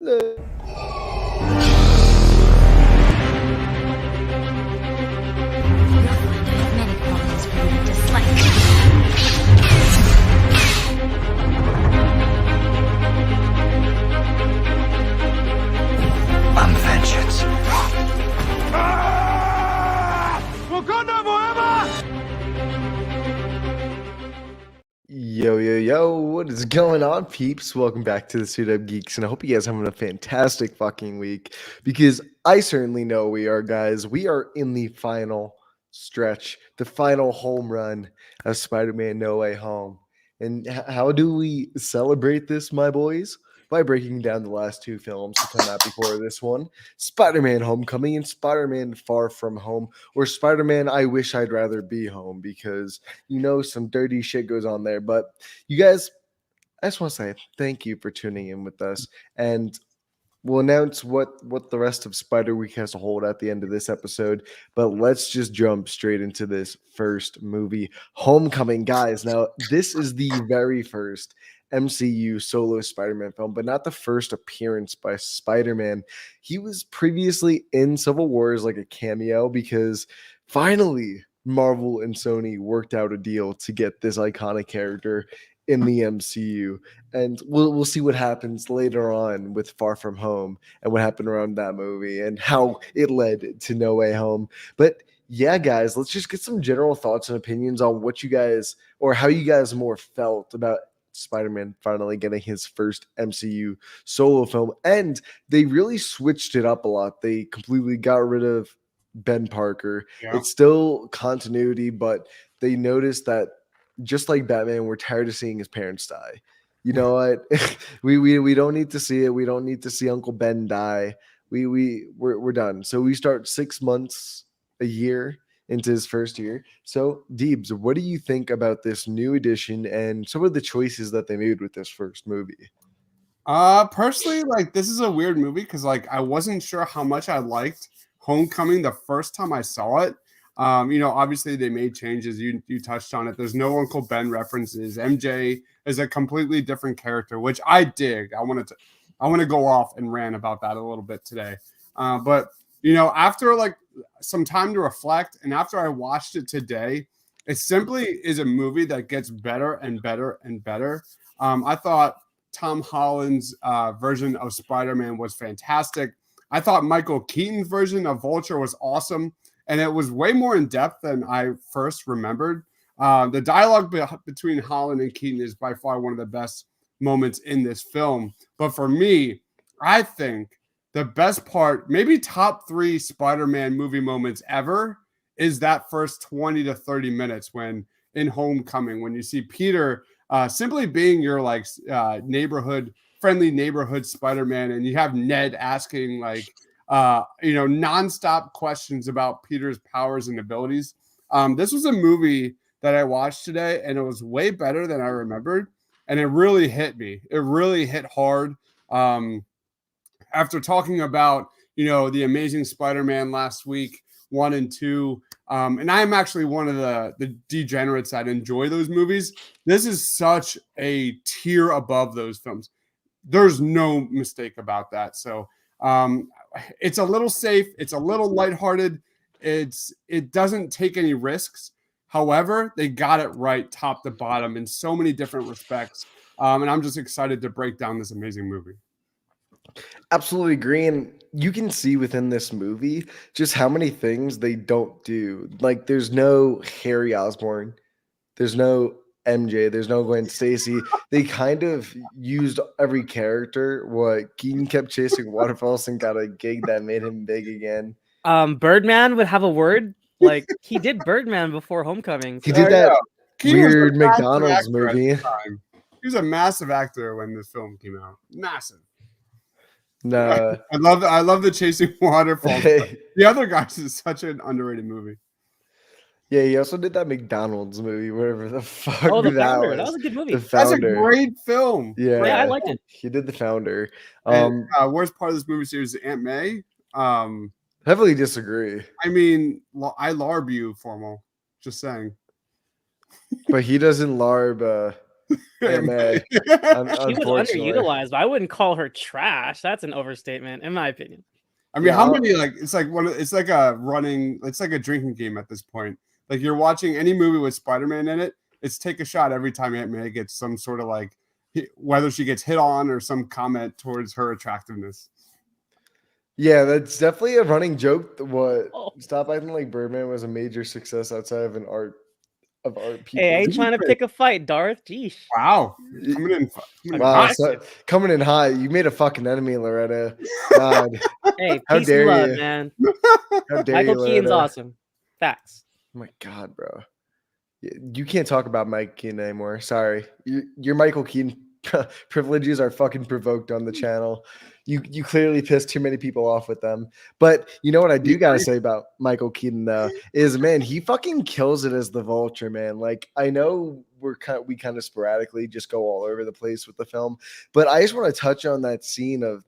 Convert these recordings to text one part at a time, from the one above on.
Look. You'll find I have many qualities for you to dislike. I'm vengeance. Yo, what is going on, peeps? Welcome back to the Suit Up Geeks, and I hope you guys are having a fantastic fucking week, because I certainly know we are, guys. We are in the final stretch, the final home run of Spider-Man No Way Home. And how do we celebrate this, my boys? By breaking down the last two films to come out before this one, Spider-Man Homecoming and Spider-Man Far From Home, or Spider-Man I Wish I'd Rather Be Home, because some dirty shit goes on there. But you guys, I just want to say thank you for tuning in with us, and we'll announce what the rest of Spider Week has to hold at the end of this episode. But let's just jump straight into this first movie, Homecoming, guys. Now, this is the very first MCU solo Spider-Man film, but not the first appearance by Spider-Man. He was previously in Civil War as like a cameo, because finally Marvel and Sony worked out a deal to get this iconic character in the MCU, and we'll see what happens later on with Far From Home and what happened around that movie and how it led to No Way Home. But yeah, guys, let's just get some general thoughts and opinions on what you guys, or how you guys more felt about Spider-Man finally getting his first MCU solo film. And they really switched it up a lot. They completely got rid of Ben Parker. Yeah. It's still continuity, but they noticed that just like Batman, we're tired of seeing his parents die. You know what? we don't need to see it. We don't need to see Uncle Ben die. We're done. So we start 6 months, a year into his first year. So Deebs, what do you think about this new edition and some of the choices that they made with this first movie? Personally, like, this is a weird movie because I wasn't sure how much I liked Homecoming the first time I saw it. Obviously they made changes. You touched on it. There's no Uncle Ben references. MJ is a completely different character, which I dig. I want to go off and rant about that a little bit today. But after some time to reflect, and after I watched it today, it simply is a movie that gets better and better and better. I thought Tom Holland's version of Spider-Man was fantastic. I thought Michael Keaton's version of Vulture was awesome, and it was way more in depth than I first remembered. The dialogue between Holland and Keaton is by far one of the best moments in this film. But for me, I think the best part, maybe top 3 Spider-Man movie moments ever, is that first 20 to 30 minutes when in Homecoming, when you see Peter simply being your friendly neighborhood Spider-Man, and you have Ned asking nonstop questions about Peter's powers and abilities. This was a movie that I watched today, and it was way better than I remembered, and it really hit me. It really hit hard. After talking about the Amazing Spider-Man last week, 1 and 2. And I am actually one of the degenerates that enjoy those movies. This is such a tier above those films. There's no mistake about that. So it's a little safe. It's a little lighthearted. It doesn't take any risks. However, they got it right top to bottom in so many different respects. And I'm just excited to break down this amazing movie. Absolutely agree. And you can see within this movie just how many things they don't do. Like, there's no Harry Osborn, there's no MJ, there's no Gwen Stacy. They kind of used every character. What Keaton kept chasing waterfalls and got a gig that made him big again. Birdman would have a word. Like, he did Birdman before Homecoming. He did that weird McDonald's movie. He was a massive actor when this film came out. Massive. No, I love the chasing waterfalls. The Other Guys is such an underrated movie. Yeah, he also did that McDonald's movie, whatever the fuck. Oh, The that Founder. was. That was a good movie. That's a great film. Yeah, I liked it. He did The Founder. Worst part of this movie series is Aunt May. Heavily disagree. I mean, I larb you, formal. Just saying. But he doesn't larb Yeah, man. She was Unfortunately. underutilized, but I wouldn't call her trash. That's an overstatement, in my opinion. I mean, Yeah, how many like it's like it's like a drinking game at this point. Like you're watching any movie with Spider-Man in it, it's take a shot every time Aunt May gets some sort of like whether she gets hit on or some comment towards her attractiveness. Yeah, that's definitely a running joke. What Oh. Stop acting like Birdman was a major success outside of people. Hey, I ain't trying to pick a fight, Darth. Jeez. Wow, coming in Wow, hot. so, coming in hot. You made a fucking enemy, Loretta. God, Hey, how peace dare and love, you? man. How dare Michael you, Keaton's Loretta? awesome. Facts. Oh my God, bro. You can't talk about Mike Keaton anymore. Sorry. Your Michael Keaton privileges are fucking provoked on the channel. You clearly pissed too many people off with them. But you know what I do gotta say about Michael Keaton though is, man, he fucking kills it as the Vulture, man. Like, I know we kind of sporadically just go all over the place with the film, but I just want to touch on that scene of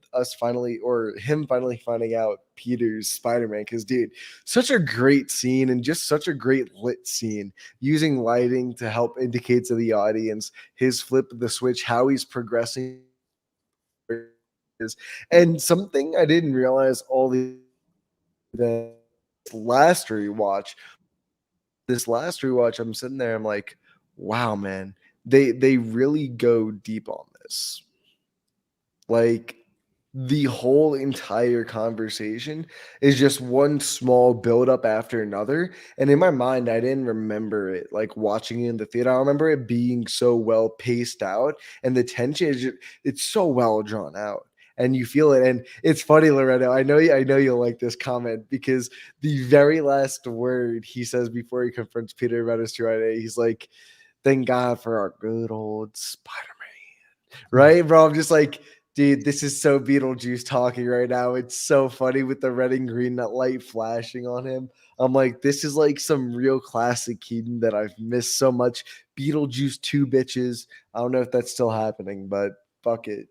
him finally finding out Peter's Spider-Man, because dude, such a great scene and just such a great lit scene, using lighting to help indicate to the audience his flip of the switch, how he's progressing. And something I didn't realize all the last rewatch, I'm sitting there, I'm like, wow, man, they really go deep on this. Like, the whole entire conversation is just one small buildup after another. And in my mind, I didn't remember it like watching it in the theater. I remember it being so well paced out, and the tension is it's so well drawn out. And you feel it. And it's funny, Loretto. I know you'll like this comment, because the very last word he says before he confronts Peter about his true identity, he's like, "Thank God for our good old Spider-Man." Right, bro? I'm just like, dude, this is so Beetlejuice talking right now. It's so funny with the red and green, that light flashing on him. I'm like, this is like some real classic Keaton that I've missed so much. Beetlejuice 2 bitches. I don't know if that's still happening, but fuck it.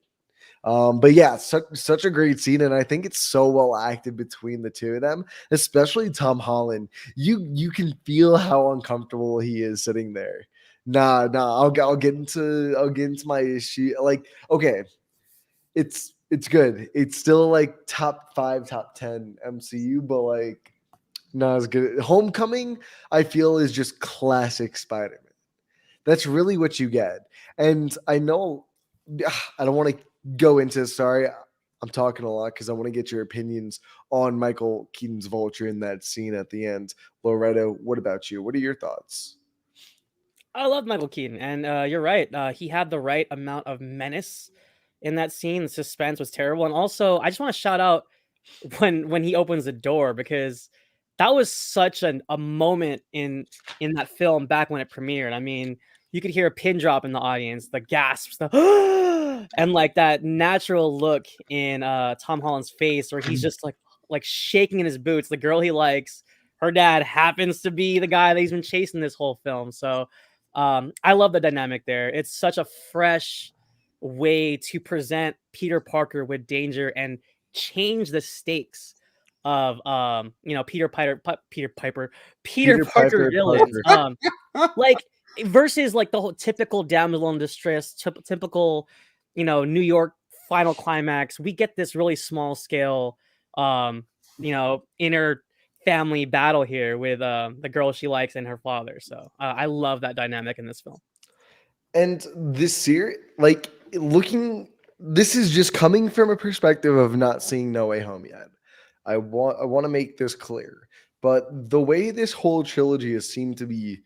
But yeah, such a great scene, and I think it's so well acted between the two of them, especially Tom Holland. You can feel how uncomfortable he is sitting there. Nah, I'll get into my issue. Like, okay, it's good. It's still like top 5, top 10 MCU, but like not as good. Homecoming, I feel, is just classic Spider-Man. That's really what you get. And I know I don't want to go into, sorry, I'm talking a lot because I want to get your opinions on Michael Keaton's Vulture in that scene at the end. Loretto, what about you? What are your thoughts? I love Michael Keaton, and you're right. He had the right amount of menace in that scene. The suspense was terrible, and also I just want to shout out when he opens the door, because that was such a moment in that film back when it premiered. I mean, you could hear a pin drop in the audience, the gasps, the and like that natural look in Tom Holland's face, where he's just like shaking in his boots. The girl he likes, her dad happens to be the guy that he's been chasing this whole film. So I love the dynamic there. It's such a fresh way to present Peter Parker with danger and change the stakes of Peter Parker villains. Like versus like the whole typical damsel in distress, typical New York final climax. We get this really small scale inner family battle here with the girl she likes and her father. So I love that dynamic in this film. And this series, like, this is just coming from a perspective of not seeing No Way Home yet. I want to make this clear. But the way this whole trilogy has seemed to be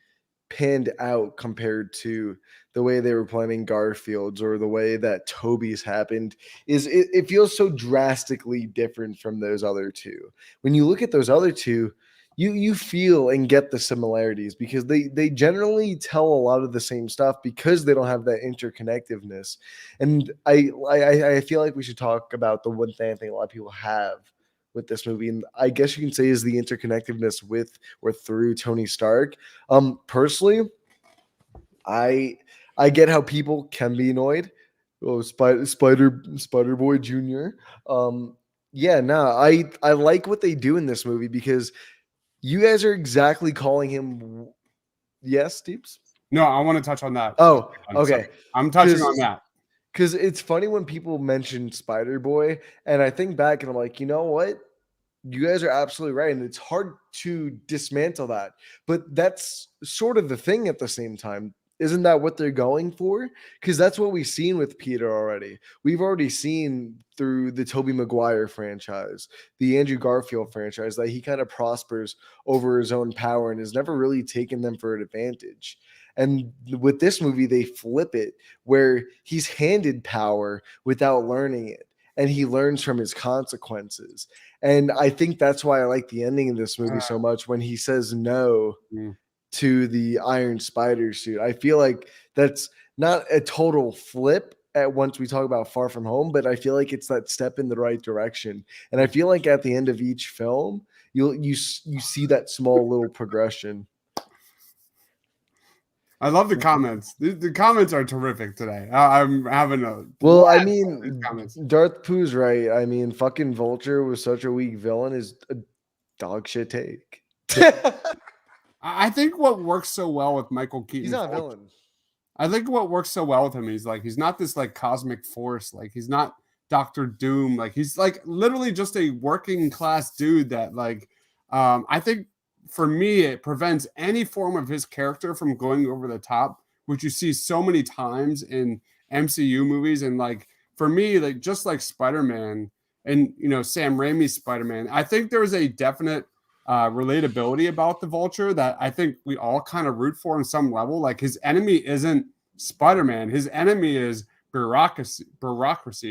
panned out compared to the way they were planning Garfield's, or the way that Toby's happened, is it feels so drastically different from those other two. When you look at those other two, you feel and get the similarities, because they generally tell a lot of the same stuff, because they don't have that interconnectiveness. And I feel like we should talk about the one thing I think a lot of people have with this movie, and I guess you can say is the interconnectiveness with or through Tony Stark. Personally, I get how people can be annoyed. Oh, Spider Boy Jr. Yeah, nah, I like what they do in this movie, because you guys are exactly calling him. Yes, Steeps? No, I want to touch on that. Oh, So okay. I'm touching on that. Because it's funny when people mention Spider Boy, and I think back and I'm like, you know what? You guys are absolutely right. And it's hard to dismantle that. But that's sort of the thing at the same time. Isn't that what they're going for? Because that's what we've seen with Peter already. We've already seen through the Tobey Maguire franchise, the Andrew Garfield franchise, that he kind of prospers over his own power and has never really taken them for an advantage. And with this movie, they flip it where he's handed power without learning it. And he learns from his consequences. And I think that's why I like the ending of this movie so much when he says no Mm. to the Iron Spider suit. I feel like that's not a total flip at once we talk about Far From Home, but I feel like it's that step in the right direction. And I feel like at the end of each film, you see that small little progression. I love the comments. The comments are terrific today. I'm having a Well, I blast with these mean, comments. Darth Pooh's right. I mean, fucking Vulture was such a weak villain is a dog shit take. I think what works so well with Michael Keaton. He's not a villain. I think what works so well with him is like he's not this like cosmic force. Like he's not Doctor Doom. Like he's like literally just a working class dude that like I think for me it prevents any form of his character from going over the top, which you see so many times in MCU movies. And like for me, like just like Spider-Man and you know Sam Raimi's Spider-Man, I think there's a definite relatability about the Vulture that I think we all kind of root for in some level. Like his enemy isn't Spider-Man. His enemy is bureaucracy.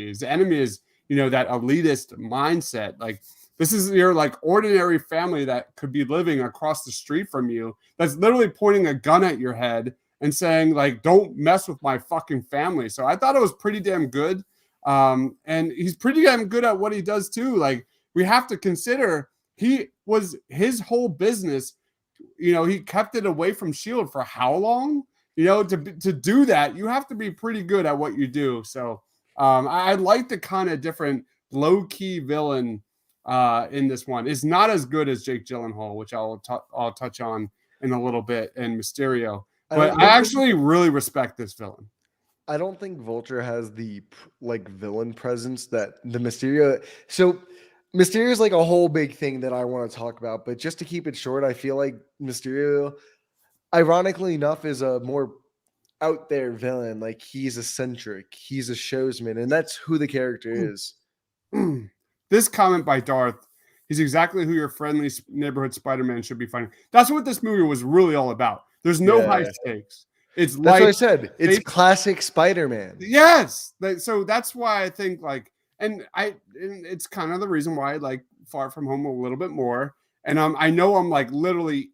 His enemy is, you know, that elitist mindset. Like this is your like ordinary family that could be living across the street from you that's literally pointing a gun at your head and saying like, don't mess with my fucking family. So I thought it was pretty damn good. And he's pretty damn good at what he does too. Like we have to consider he was his whole business, you know, he kept it away from Shield for how long? You know, to do that, you have to be pretty good at what you do. So I like the kind of different low-key villain in this one. It's not as good as Jake Gyllenhaal, which I'll touch on in a little bit, and Mysterio. But I actually really respect this villain. I don't think Vulture has the like villain presence that the Mysterio. So Mysterio is like a whole big thing that I want to talk about, but just to keep it short, I feel like Mysterio, ironically enough, is a more out there villain. Like he's eccentric, he's a showsman, and that's who the character is. This comment by Darth, he's exactly who your friendly neighborhood Spider-Man should be fighting. That's what this movie was really all about. There's no high stakes. It's that's what I said. It's classic Spider-Man. Yes. So that's why I think like, and it's kind of the reason why I like Far From Home a little bit more. And I know I'm like literally,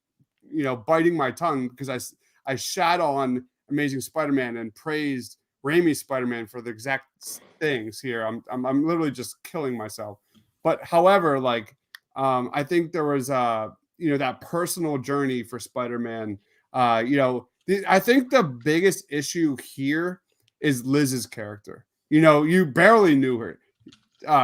you know, biting my tongue because I shat on Amazing Spider-Man and praised Raimi's Spider-Man for the exact things here. I'm literally just killing myself. But however, like I think there was you know, that personal journey for Spider-Man. You know, I think the biggest issue here is Liz's character. You know, you barely knew her.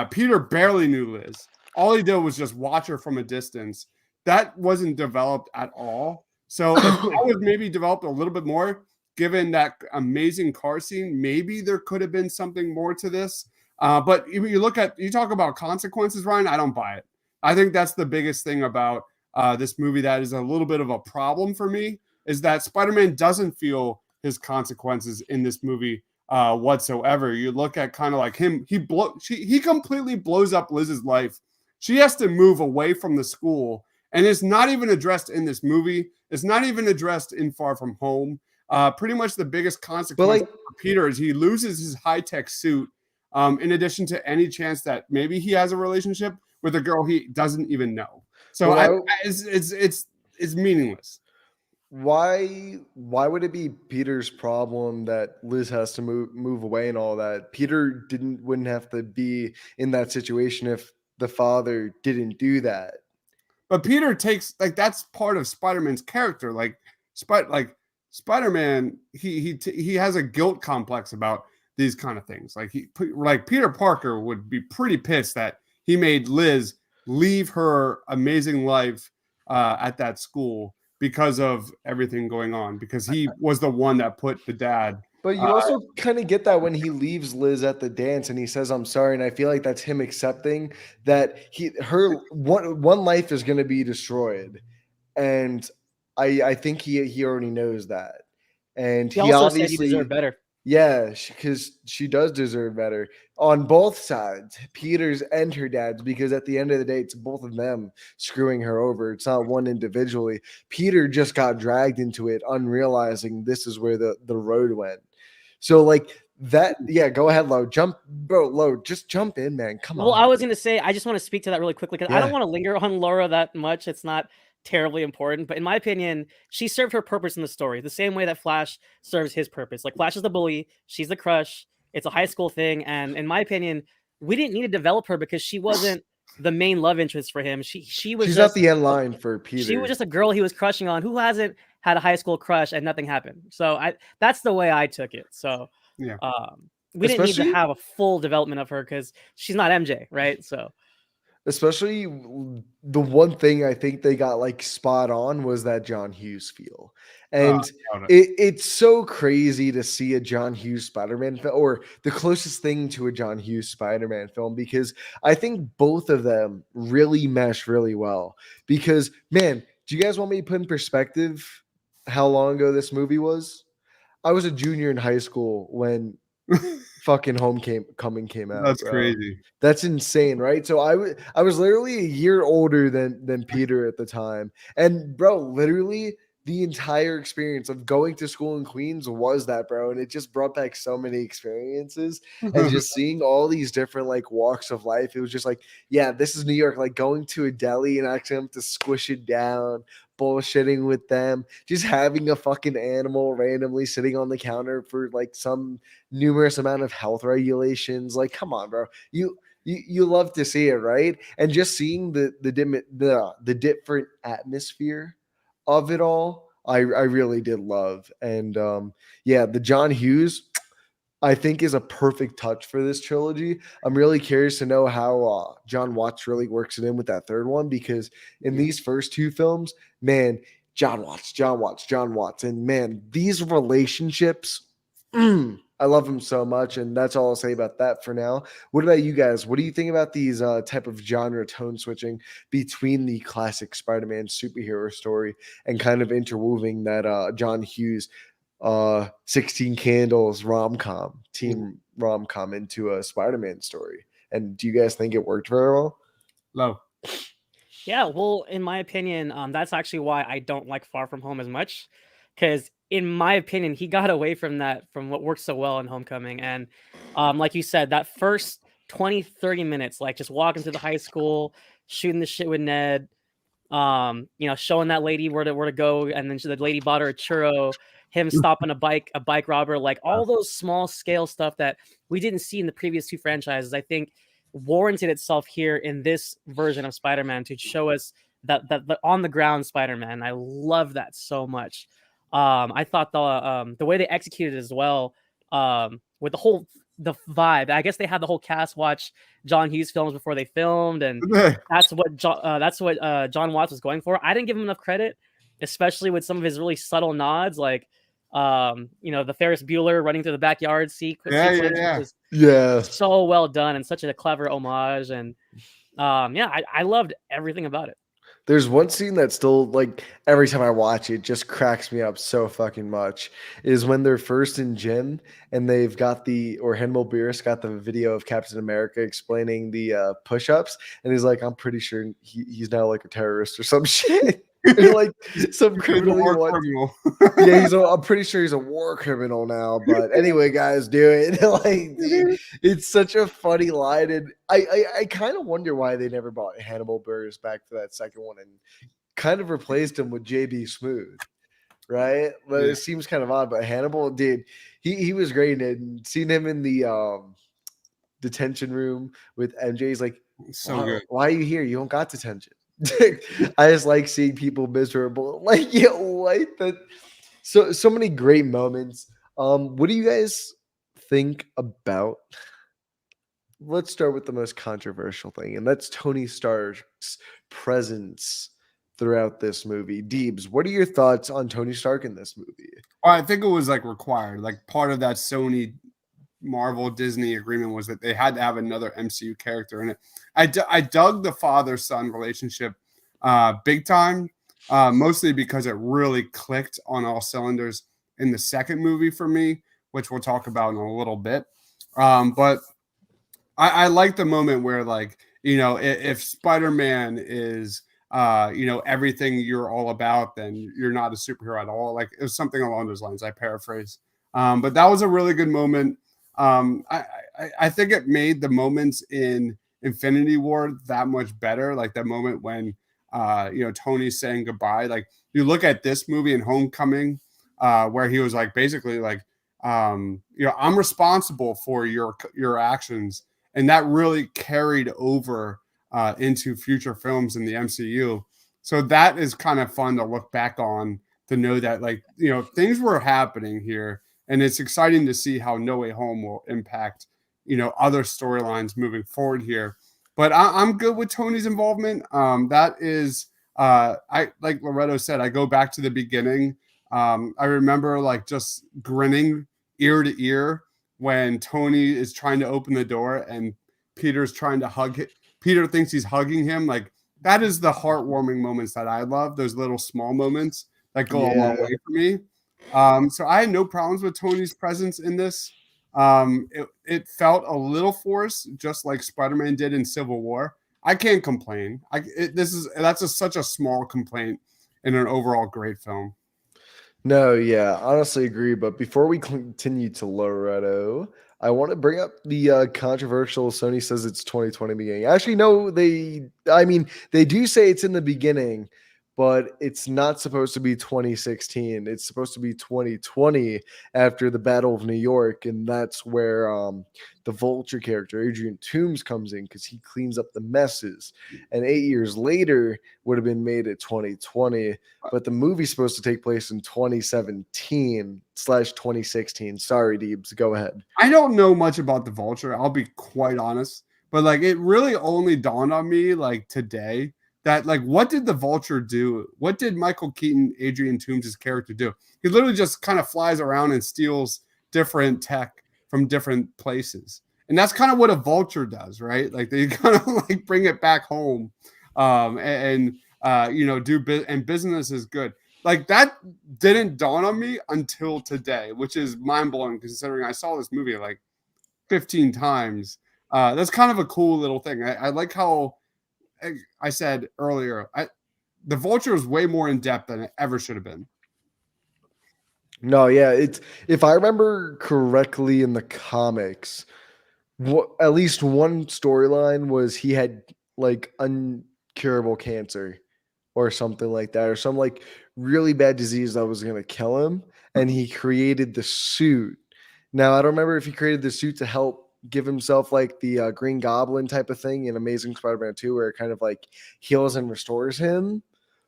Peter barely knew Liz. All he did was just watch her from a distance. That wasn't developed at all. So if that was maybe developed a little bit more, given that amazing car scene, maybe there could have been something more to this. But you talk about consequences, Ryan, I don't buy it. I think that's the biggest thing about this movie that is a little bit of a problem for me, is that Spider-Man doesn't feel his consequences in this movie whatsoever. You look at kind of like him, he completely blows up Liz's life. She has to move away from the school, and it's not even addressed in this movie. It's not even addressed in Far From Home. Pretty much the biggest consequence for Peter is he loses his high-tech suit, in addition to any chance that maybe he has a relationship with a girl he doesn't even know. So it's meaningless. Why would it be Peter's problem that Liz has to move away and all that? Peter wouldn't have to be in that situation if the father didn't do that. But Peter takes like that's part of Spider-Man's character. Like Spider-Man, he has a guilt complex about these kind of things. Like Peter Parker would be pretty pissed that he made Liz leave her amazing life at that school because of everything going on, because he was the one that put the dad. But you also kind of get that when he leaves Liz at the dance and he says, "I'm sorry," and I feel like that's him accepting that her one life is going to be destroyed, and I think he already knows that, and He he also said he obviously deserved better. yeah, because she does deserve better on both sides, Peter's and her dad's, because at the end of the day, it's both of them screwing her over. It's not one individually. Peter just got dragged into it, unrealizing this is where the road went. So like that, yeah, go ahead, Lo. Jump, bro, Lo, just jump in, man. Come Well, on. I was going to say, I just want to speak to that really quickly because I don't Yeah. want to linger on Laura that much. It's not terribly important, but in my opinion, she served her purpose in the story the same way that Flash serves his purpose. Like Flash is the bully, she's the crush. It's a high school thing, and in my opinion, we didn't need to develop her because she wasn't the main love interest for him. She was She's not just the end line for she was Peter. just a girl he was crushing on. Who hasn't had a high school crush and nothing happened? So that's the way I took it. So Yeah. we didn't need to Especially have a full development of her because she's not MJ, right? So Especially the one thing I think they got like spot on was that John Hughes feel. And Got it. it's so crazy to see a John Hughes Spider-Man film, or the closest thing to a John Hughes Spider-Man film, because I think both of them really mesh really well. Because man, do you guys want me to put in perspective how long ago this movie was? I was a junior in high school when fucking Homecoming came out, That's bro. crazy. That's insane, right? So I was literally a year older than Peter at the time. And bro, literally the entire experience of going to school in Queens was that, bro. And it just brought back so many experiences and just seeing all these different like walks of life. It was just like, yeah, this is New York. Like going to a deli and actually having to squish it down, bullshitting with them, just having a fucking animal randomly sitting on the counter for like some numerous amount of health regulations. Like, come on, bro. You love to see it, right? And just seeing the different atmosphere of it all, I really did love. And yeah, the John Hughes, I think, is a perfect touch for this trilogy. I'm really curious to know how John Watts really works it in with that third one, because in these first two films, man, John Watts, and man, these relationships, I love them so much, and that's all I'll say about that for now. What about you guys? What do you think about these type of genre tone switching between the classic Spider-Man superhero story and kind of interweaving that John Hughes 16 Candles teen rom-com into a Spider-Man story? And do you guys think it worked very well? Low. yeah, well, in my opinion, that's actually why I don't like Far From Home as much, because in my opinion, he got away from that, from what works so well in Homecoming. And like you said, that first 20-30 minutes, like just walking through the high school, shooting the shit with Ned, showing that lady where to go, and then the lady bought her a churro, him stopping a bike robber, like all those small scale stuff that we didn't see in the previous two franchises, I think warranted itself here in this version of Spider-Man to show us that on the ground Spider-Man. I love that so much. I thought the way they executed it as well, with the vibe. I guess they had the whole cast watch John Hughes films before they filmed, and that's what John Watts was going for. I didn't give him enough credit, especially with some of his really subtle nods, like the Ferris Bueller running through the backyard sequence, Yeah. was Yeah. so well done and such a clever homage. And I loved everything about it. There's one scene that still, like, every time I watch it, just cracks me up so fucking much, is when they're first in gym and they've got Hannibal Buress got the video of Captain America explaining the push-ups, and he's like, I'm pretty sure he's now like a terrorist or some shit. Like some criminally yeah, I'm pretty sure he's a war criminal now. But anyway, guys, do it. Like, dude, it's such a funny line, and I kind of wonder why they never brought Hannibal Buress back for that second one and kind of replaced him with JB Smooth, right? But it seems kind of odd. But Hannibal, dude, he was great, and seeing him in the detention room with MJ, he's like, So good. why are you here? You don't got detention. I just like seeing people miserable. Like, like that. So many great moments. What do you guys think about? Let's start with the most controversial thing, and that's Tony Stark's presence throughout this movie. Deebs, what are your thoughts on Tony Stark in this movie? Well, I think it was like required. Like part of that Sony Marvel Disney agreement was that they had to have another MCU character in it. I dug the father son relationship big time, mostly because it really clicked on all cylinders in the second movie for me, which we'll talk about in a little bit. But I like the moment where, like, you know, if Spider-Man is you know, everything you're all about, then you're not a superhero at all. Like, it was something along those lines. I paraphrase. But that was a really good moment. I think it made the moments in Infinity War that much better. Like that moment when you know, Tony's saying goodbye. Like, you look at this movie in Homecoming, where he was like basically like, you know, I'm responsible for your actions, and that really carried over into future films in the MCU. So that is kind of fun to look back on, to know that, like, you know, things were happening here, and it's exciting to see how No Way Home will impact, you know, other storylines moving forward here. But I'm good with Tony's involvement. That is, I like Loretto said, I go back to the beginning. I remember like just grinning ear to ear when Tony is trying to open the door and Peter's trying to hug it. Peter thinks he's hugging him. Like, that is the heartwarming moments that I love. Those little small moments that go a long way for me. So I had no problems with Tony's presence in this. It felt a little forced, just like Spider-Man did in Civil War. I can't complain. That's such a small complaint in an overall great film. No, yeah, honestly agree. But before we continue to Loretto, I want to bring up the controversial Sony says it's 2020 beginning. Actually, no, I mean, they do say it's in the beginning, but it's not supposed to be 2016. It's supposed to be 2020 after the Battle of New York. And that's where the Vulture character, Adrian Toomes, comes in because he cleans up the messes. And 8 years later would have been made at 2020. But the movie's supposed to take place in 2017/2016. Sorry, Deebs, go ahead. I don't know much about the Vulture. I'll be quite honest. But like, it really only dawned on me like today that, like, what did the Vulture do? What did Michael Keaton, Adrian Toomes' character do? He literally just kind of flies around and steals different tech from different places. And that's kind of what a Vulture does, right? Like, they kind of like bring it back home, and you know, and business is good. Like, that didn't dawn on me until today, which is mind-blowing considering I saw this movie like 15 times. That's kind of a cool little thing. I like how I said earlier, the Vulture is way more in depth than it ever should have been. No, yeah, it's, if I remember correctly in the comics, at least one storyline was he had like uncurable cancer or something like that, or some like really bad disease that was going to kill him, and he created the suit. Now, I don't remember if he created the suit to help give himself like the Green Goblin type of thing in Amazing Spider-Man 2, where it kind of like heals and restores him,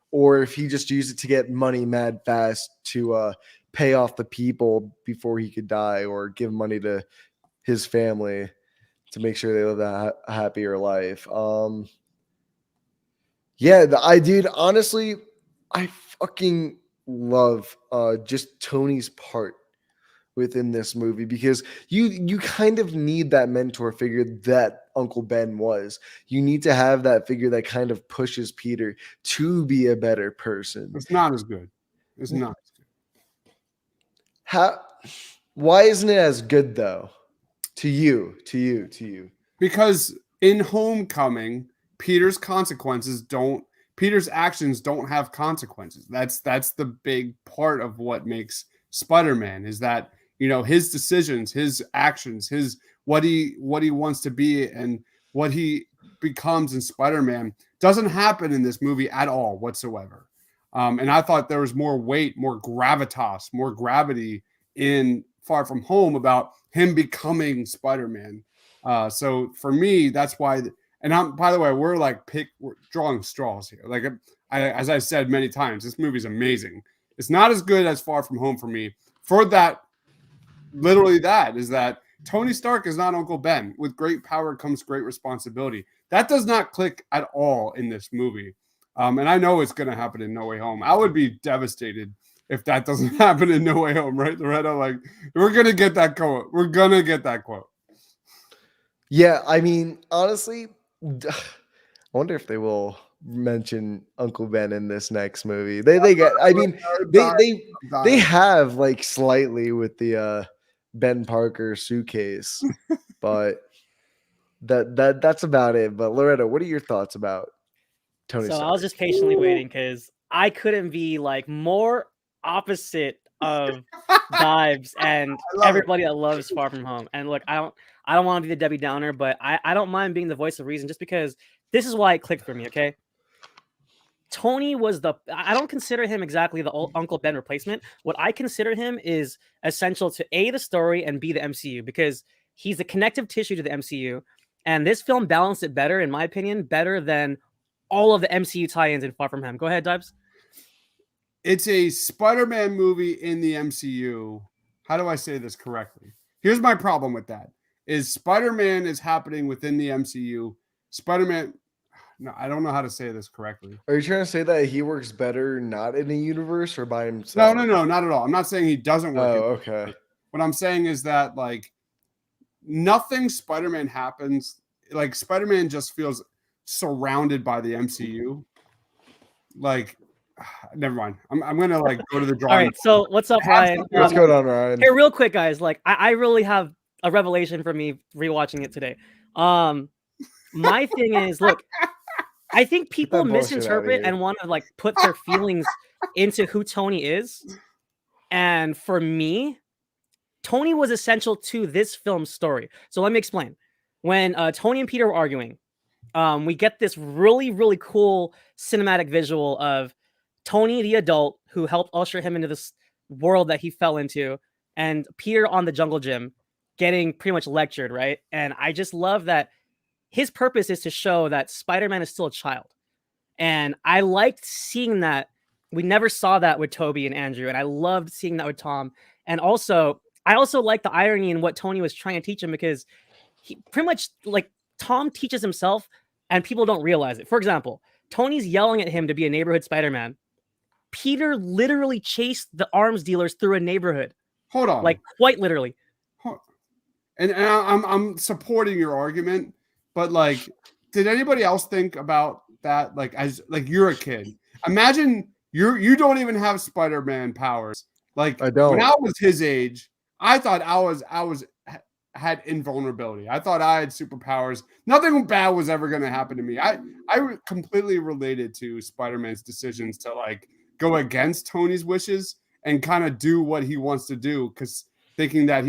or if he just used it to get money mad fast to pay off the people before he could die, or give money to his family to make sure they live a happier life. Yeah, I did. Honestly, I fucking love just Tony's part within this movie, because you kind of need that mentor figure that Uncle Ben was. You need to have that figure that kind of pushes Peter to be a better person. It's not as good. It's not as good. Why isn't it as good though? To you. Because in Homecoming, Peter's actions don't have consequences. That's the big part of what makes Spider-Man, is that, you know, his decisions, his actions, what he wants to be and what he becomes in Spider-Man doesn't happen in this movie at all whatsoever. And I thought there was more weight, more gravitas, more gravity in Far From Home about him becoming Spider-Man. So for me, that's why. And by the way, we're drawing straws here. Like, as I said many times, this movie's amazing. It's not as good as Far From Home for me. For that, literally, that is that Tony Stark is not Uncle Ben. With great power comes great responsibility. That does not click at all in this movie. And I know it's going to happen in No Way Home. I would be devastated if that doesn't happen in No Way Home, right, Loretto? Like, we're going to get that quote. We're going to get that quote. Yeah, I mean, honestly, I wonder if they will mention Uncle Ben in this next movie. They get, I mean, they have like slightly with the Ben Parker suitcase, but that's about it. But Loretta, what are your thoughts about Tony So Stark? I was just patiently waiting because I couldn't be like more opposite of Dives and everybody that loves Far From Home. And look, I don't want to be the Debbie Downer, but I don't mind being the voice of reason just because this is why it clicked for me. Okay, Tony was I don't consider him exactly the old Uncle Ben replacement. What I consider him is essential to A, the story, and B, the MCU, because he's the connective tissue to the MCU. And this film balanced it better, in my opinion, better than all of the MCU tie-ins in Far From Home. Go ahead, Dibs. It's a Spider-Man movie in the MCU. How do I say this correctly? Here's my problem with that. Is Spider-Man is happening within the MCU. Spider-Man, no, I don't know how to say this correctly. Are you trying to say that he works better not in a universe or by himself? No, not at all. I'm not saying he doesn't work. Oh, okay. What I'm saying is that like nothing Spider-Man happens, like Spider-Man just feels surrounded by the MCU. Like, never mind. I'm gonna like go to the drawing. All right, so what's up, Ryan? What's going on, Ryan? Here, real quick, guys. Like, I really have a revelation for me rewatching it today. My thing is, look, I think people misinterpret and want to like put their feelings into who Tony is. And for me, Tony was essential to this film's story. So let me explain. When Tony and Peter were arguing, we get this really, really cool cinematic visual of Tony, the adult, who helped usher him into this world that he fell into, and Peter on the jungle gym getting pretty much lectured, right? And I just love that his purpose is to show that Spider-Man is still a child. And I liked seeing that. We never saw that with Toby and Andrew, and I loved seeing that with Tom. And also, I also like the irony in what Tony was trying to teach him, because he pretty much, like, Tom teaches himself and people don't realize it. For example, Tony's yelling at him to be a neighborhood Spider-Man. Peter literally chased the arms dealers through a neighborhood. Hold on. Like, quite literally. And I'm supporting your argument, but like, did anybody else think about that? Like, as like you're a kid. Imagine you don't even have Spider-Man powers. Like, I don't. When I was his age, I thought I had invulnerability. I thought I had superpowers. Nothing bad was ever going to happen to me. I completely related to Spider-Man's decisions to like go against Tony's wishes and kind of do what he wants to do, because thinking that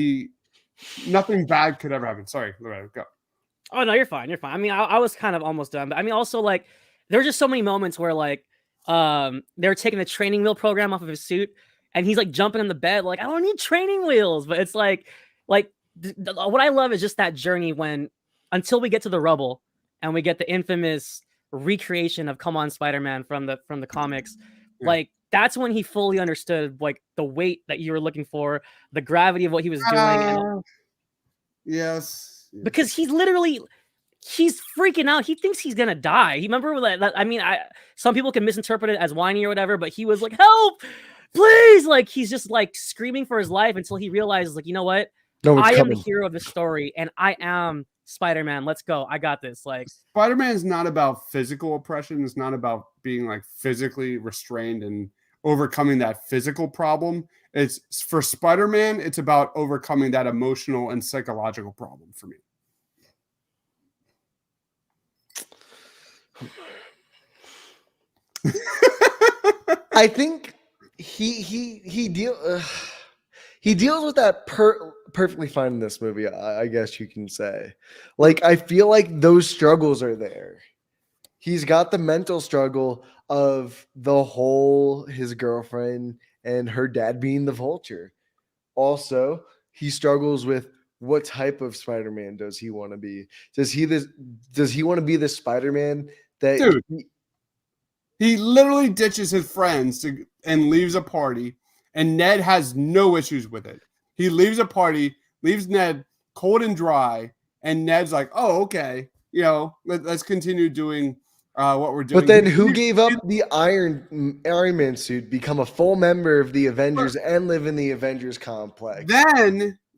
nothing bad could ever happen. Sorry, Loretta, go. Oh, no, you're fine. You're fine. I mean, I was kind of almost done. But I mean, also, like, there were just so many moments where, like, they were taking the training wheel program off of his suit, and he's, like, jumping in the bed, like, I don't need training wheels. But it's like what I love is just that journey until we get to the rubble and we get the infamous recreation of Come On Spider-Man from the comics. Yeah. Like, that's when he fully understood, like, the weight that you were looking for, the gravity of what he was doing. Yes. Because he's freaking out. He thinks he's gonna die. You remember that? I mean, some people can misinterpret it as whiny or whatever, but he was like, "Help, please!" Like, he's just like screaming for his life until he realizes, like, you know what? I am the hero of the story, and I am Spider-Man. Let's go. I got this. Like, Spider-Man is not about physical oppression. It's not about being like physically restrained and overcoming that physical problem. It's for Spider-Man, it's about overcoming that emotional and psychological problem for me. I think he deals with that perfectly fine in this movie, I guess you can say. Like, I feel like those struggles are there. He's got the mental struggle of his girlfriend and her dad being the Vulture. Also, he struggles with what type of Spider-Man does he want to be? Does he want to be the Spider-Man that Dude, he literally ditches his friends and leaves a party, and Ned has no issues with it. He leaves a party, leaves Ned cold and dry, and Ned's like, "Oh, okay, let's continue doing what we're doing. But then He- who he- gave up the Iron Man suit, become a full member of the Avengers, and live in the Avengers complex?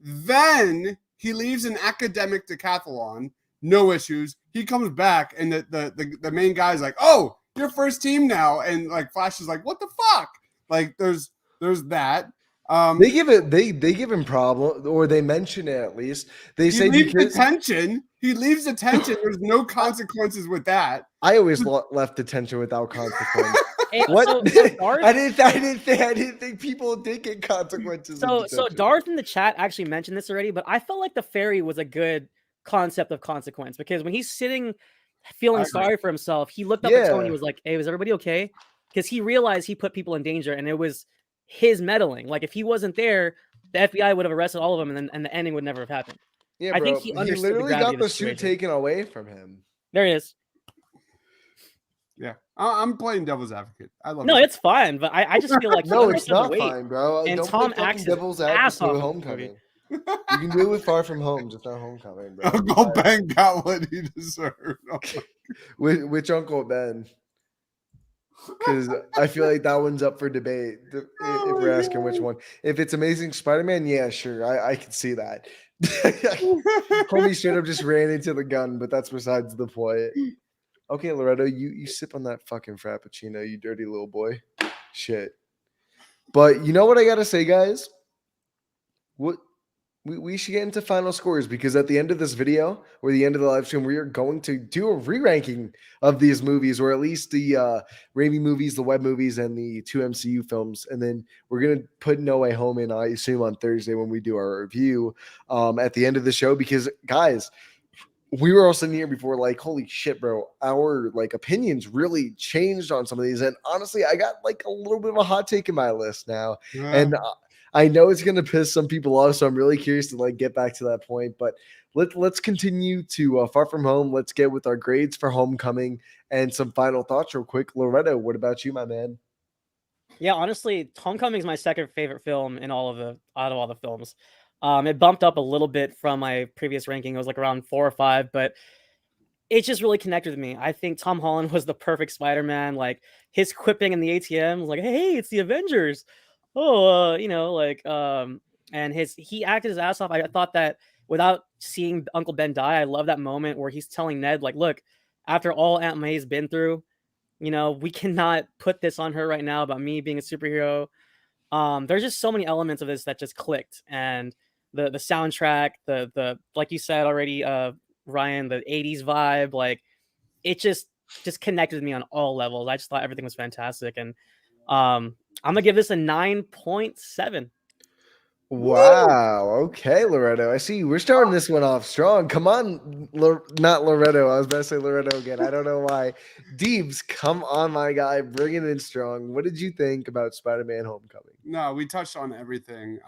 Then he leaves an academic decathlon, no issues. He comes back, and the main guy's like, "Oh, you're first team now," and like Flash is like, "What the fuck?" Like there's that. They give it. They give him problem, or they mention it at least. They He say leaves because attention. He leaves attention. There's no consequences with that. I always left detention without consequence. Hey, What? So Darth, I didn't think people did get consequences. so of so detention. Darth in the chat actually mentioned this already, but I felt like the fairy was a good concept of consequence because when he's sitting feeling I agree. sorry for himself, he looked up at Tony, Yeah. was like, "Hey, was everybody okay?" Because he realized he put people in danger, and it was his meddling. Like if he wasn't there, the FBI would have arrested all of them, and the ending would never have happened. Yeah, I bro. think he understood the literally gravity got of the the suit situation. taken away from him. There he is. Yeah, I'm playing devil's advocate. I love No, it. it's fine, but I just feel like he No, it's understood the not weight. fine, bro. And Don't Tom play acts fucking his devil's ass advocate off with in this movie. Homecoming. You can do it with Far From Home, just not Homecoming, bro. Uncle Ben got what he deserved. Which Uncle Ben? Because I feel like that one's up for debate. If we're asking which one, if it's Amazing Spider-Man, yeah, sure, I can see that. Homie straight up just ran into the gun, but that's besides the point. Okay, Loretto, you sip on that fucking frappuccino, you dirty little boy. Shit. But you know what I gotta say, guys? What we should get into final scores because at the end of this video or the end of the live stream, we are going to do a re-ranking of these movies, or at least the Raimi movies, the web movies, and the 2 MCU films. And then we're gonna put No Way Home in, I assume, on Thursday when we do our review at the end of the show. Because guys, we were all sitting here before, like, holy shit, bro, our like opinions really changed on some of these. And honestly, I got like a little bit of a hot take in my list now. Yeah. And I know it's gonna piss some people off, so I'm really curious to like get back to that point. But let's continue to Far From Home. Let's get with our grades for Homecoming and some final thoughts real quick. Loretto, what about you, my man? Yeah, honestly, Homecoming is my second favorite film in out of all the films. It bumped up a little bit from my previous ranking. It was like around 4 or 5, but it just really connected with me. I think Tom Holland was the perfect Spider-Man. Like his quipping in the ATM was like, "Hey, it's the Avengers." Oh, and he acted his ass off. I thought that without seeing Uncle Ben die, I love that moment where he's telling Ned, like, "Look, after all Aunt May's been through, we cannot put this on her right now about me being a superhero." There's just so many elements of this that just clicked, and the soundtrack, the like you said already, Ryan, the 80s vibe, like it just connected with me on all levels. I just thought everything was fantastic, and I'm gonna give this a 9.7. Wow. Okay, Loretto. I see we're starting this one off strong. Come on, not Loretto. I was about to say Loretto again. I don't know why. Deebs, come on, my guy, bring it in strong. What did you think about Spider-Man: Homecoming? No, we touched on everything.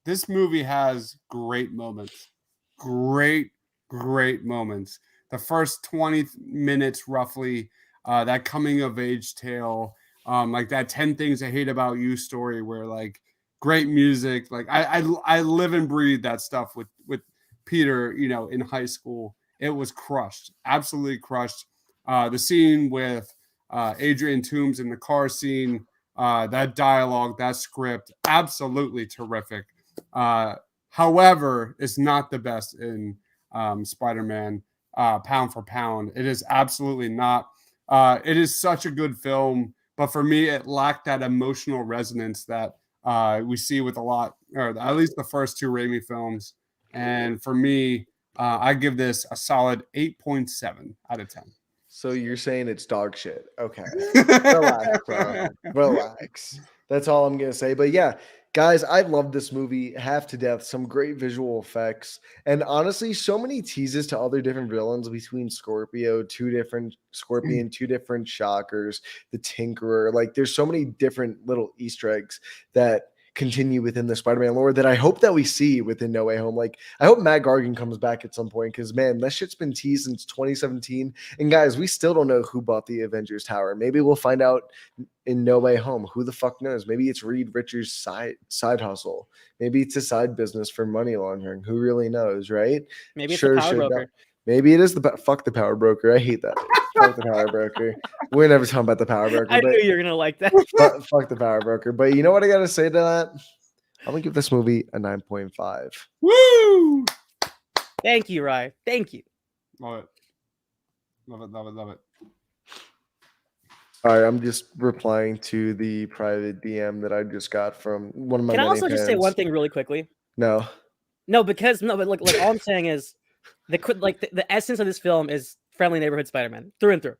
This movie has great moments. Great moments. The first 20 minutes, roughly, that coming of age tale, like that 10 Things I Hate About You story, where like great music. Like I live and breathe that stuff with Peter, in high school. It was crushed, absolutely crushed. The scene with Adrian Toomes in the car scene, that dialogue, that script, absolutely terrific. However, it's not the best in Spider-Man pound for pound. It is absolutely not. It is such a good film, but for me, it lacked that emotional resonance that we see with a lot, or at least the first two Raimi films. And for me, I give this a solid 8.7 out of 10. So you're saying it's dog shit. Okay. Relax, bro. Relax. That's all I'm gonna say. But yeah, guys, I love this movie half to death. Some great visual effects, and honestly, so many teases to other different villains between Scorpion, two different Shockers, the Tinkerer. Like, there's so many different little Easter eggs that continue within the Spider-Man lore that I hope that we see within No Way Home. Like, I hope Matt Gargan comes back at some point because, man, that shit's been teased since 2017. And guys, we still don't know who bought the Avengers Tower. Maybe we'll find out in No Way Home. Who the fuck knows? Maybe it's Reed Richards' side hustle. Maybe it's a side business for money laundering. Who really knows, right? Maybe it's a power broker. Maybe it is fuck the power broker. I hate that. Fuck the power broker. We're never talking about the power broker, I but knew you were gonna like that. fuck the power broker. But you know what I gotta say to that? I'm gonna give this movie a 9.5. Woo! Thank you, Rye. Thank you. Love it. Love it. Love it. Love it. All right, I'm just replying to the private DM that I just got from one of my. Can I many also just say fans. one thing really quickly? No. No, but like all I'm saying is the essence of this film is friendly neighborhood Spider-Man through and through.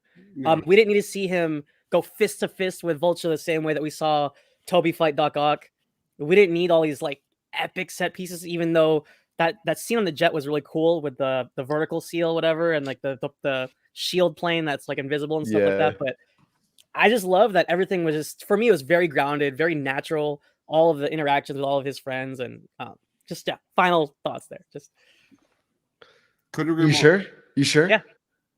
We didn't need to see him go fist to fist with Vulture the same way that we saw Toby fight Doc Ock. We didn't need all these like epic set pieces, even though that scene on the jet was really cool with the vertical seal, whatever, and like the shield plane that's like invisible and stuff like that. But I just love that everything was just, for me, it was very grounded, very natural. All of the interactions with all of his friends, and just final thoughts there. Just couldn't agree You more. sure? You sure? Yeah.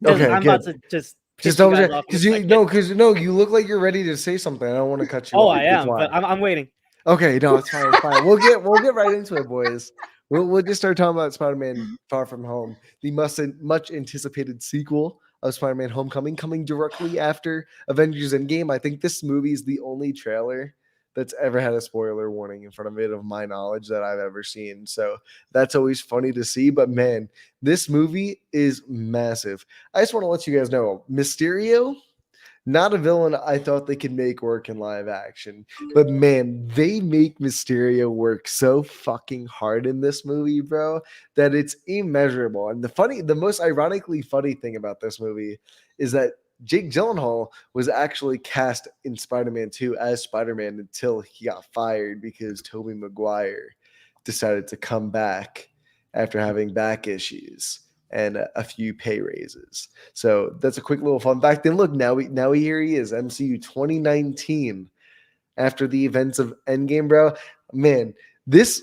Okay, I'm good. about to just double check off in because a you second. you look like you're ready to say something. I don't want to cut you Oh, off. I That's am, why. but I'm waiting. Okay, no, it's fine. It's fine. We'll get right into it, boys. We'll just start talking about Spider-Man: Far From Home, the much anticipated sequel of Spider-Man: Homecoming, coming directly after Avengers: Endgame. I think this movie is the only trailer that's ever had a spoiler warning in front of it, of my knowledge, that I've ever seen. So that's always funny to see. But man, this movie is massive. I just want to let you guys know, Mysterio, not a villain I thought they could make work in live action. But man, they make Mysterio work so fucking hard in this movie, bro, that it's immeasurable. And the most ironically funny thing about this movie is that Jake Gyllenhaal was actually cast in Spider-Man 2 as Spider-Man until he got fired because Tobey Maguire decided to come back after having back issues and a few pay raises. So that's a quick little fun fact. And look, now here he is, MCU 2019, after the events of Endgame, bro. Man, this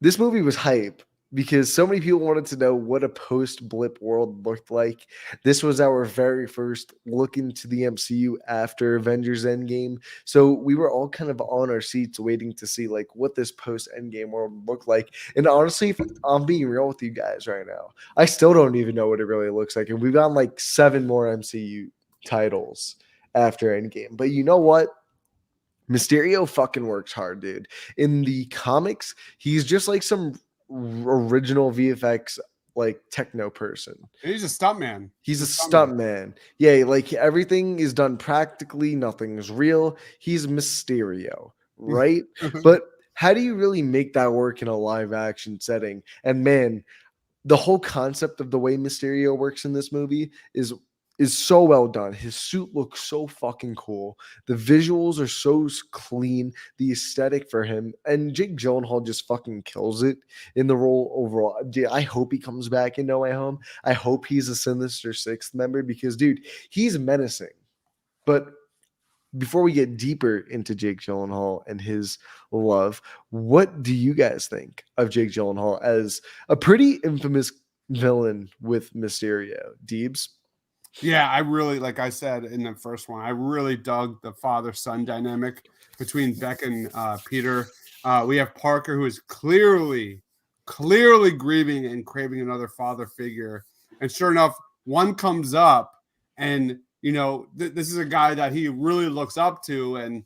movie was hype because so many people wanted to know what a post-blip world looked like. This was our very first look into the MCU after Avengers Endgame. So we were all kind of on our seats waiting to see like what this post-Endgame world looked like. And honestly, if I'm being real with you guys right now, I still don't even know what it really looks like. And we've got like 7 more MCU titles after Endgame. But you know what? Mysterio fucking works hard, dude. In the comics, he's just like some original VFX like techno person. He's a stuntman. He's a stuntman. Yeah, like everything is done practically, nothing is real. He's Mysterio, right? But how do you really make that work in a live action setting? And man, the whole concept of the way Mysterio works in this movie is so well done. His suit looks so fucking cool. The visuals are so clean. The aesthetic for him, and Jake Gyllenhaal just fucking kills it in the role overall. Dude, I hope he comes back in No Way Home. I hope he's a Sinister Sixth member because, dude, he's menacing. But before we get deeper into Jake Gyllenhaal and his love, what do you guys think of Jake Gyllenhaal as a pretty infamous villain with Mysterio? Deebs? Yeah, I really, like I said in the first one, I really dug the father-son dynamic between Beck and Peter. We have Parker, who is clearly grieving and craving another father figure. And sure enough, one comes up, and this is a guy that he really looks up to, and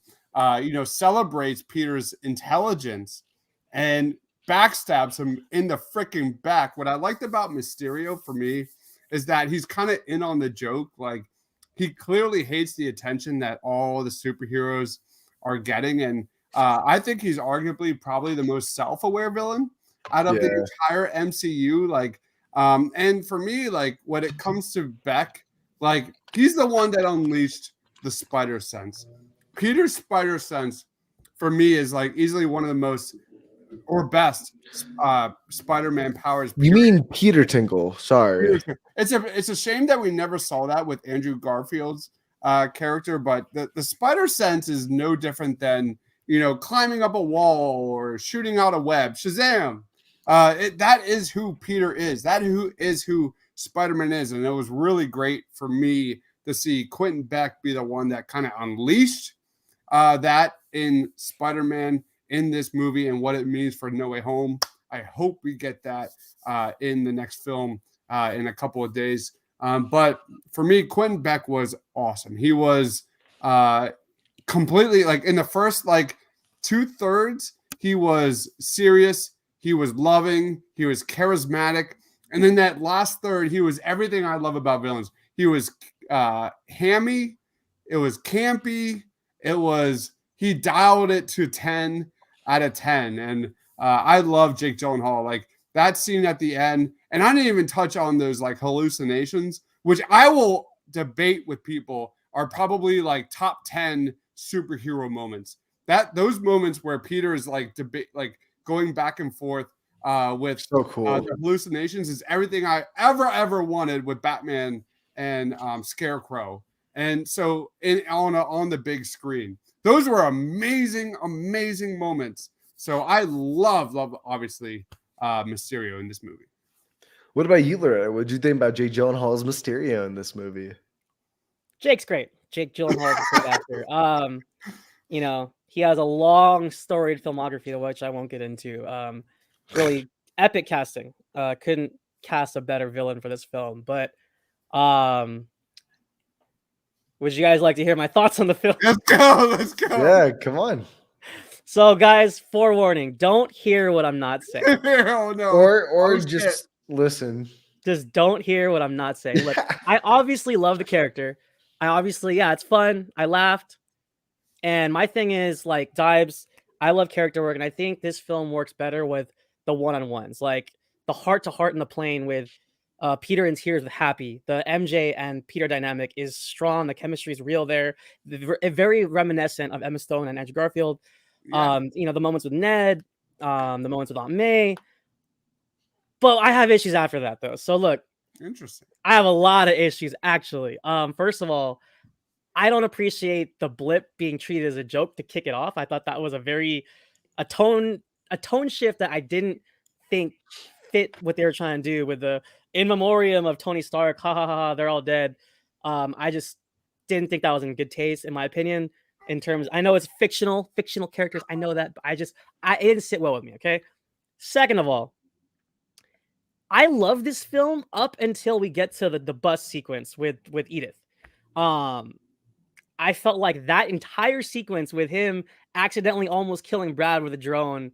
celebrates Peter's intelligence and backstabs him in the freaking back. What I liked about Mysterio for me is that he's kind of in on the joke. Like, he clearly hates the attention that all the superheroes are getting. And I think he's arguably probably the most self-aware villain out of the entire MCU. Like, and for me, like, when it comes to Beck, like, he's the one that unleashed the spider sense. Peter's spider sense, for me, is like easily one of the most or best Spider-Man powers. You mean Peter Tinkle? Sorry. It's a shame that we never saw that with Andrew Garfield's character, but the spider sense is no different than climbing up a wall or shooting out a web. Shazam! That is who Peter is. That is who Spider-Man is, and it was really great for me to see Quentin Beck be the one that kind of unleashed that in Spider-Man in this movie and what it means for No Way Home. I hope we get that in the next film in a couple of days. But for me, Quentin Beck was awesome. He was completely like in the first like 2/3, he was serious, he was loving, he was charismatic, and then that last third, he was everything I love about villains. He was hammy, it was campy, he dialed it to 10 out of 10, and I love Jake Gyllenhaal. Like that scene at the end, and I didn't even touch on those like hallucinations, which I will debate with people are probably like top 10 superhero moments. Those moments where Peter is like going back and forth with So cool. the hallucinations is everything I ever wanted with Batman and Scarecrow. And so on the big screen, those were amazing moments. So I love obviously Mysterio in this movie. What about you, Loretta? What did you think about Jake Gyllenhaal's Mysterio in this movie? Jake's great. Jake Gyllenhaal is a great actor. You know, he has a long storied filmography, which I won't get into. Really epic casting. Couldn't cast a better villain for this film. But would you guys like to hear my thoughts on the film? Let's go. Yeah, come on. So, guys, forewarning: don't hear what I'm not saying. Oh, no. Or Oh, just listen. Just don't hear what I'm not saying. Look, I obviously love the character. It's fun. I laughed. And my thing is, like, Dibes, I love character work, and I think this film works better with the one-on-ones. Like, the heart-to-heart in the plane with Peter in tears with Happy. The MJ and Peter dynamic is strong. The chemistry is real there. Very reminiscent of Emma Stone and Andrew Garfield. Yeah. You know, the moments with Ned, the moments with Aunt May. But I have issues after that, though. So, look. Interesting. I have a lot of issues, actually. First of all, I don't appreciate the blip being treated as a joke to kick it off. I thought that was a tone shift that I didn't think fit what they were trying to do with the in memoriam of Tony Stark. Ha ha ha! They're all dead. I just didn't think that was in good taste, in my opinion. In terms, I know it's fictional characters. I know that, but it didn't sit well with me. Okay. Second of all, I love this film up until we get to the bus sequence with Edith. I felt like that entire sequence with him accidentally almost killing Brad with a drone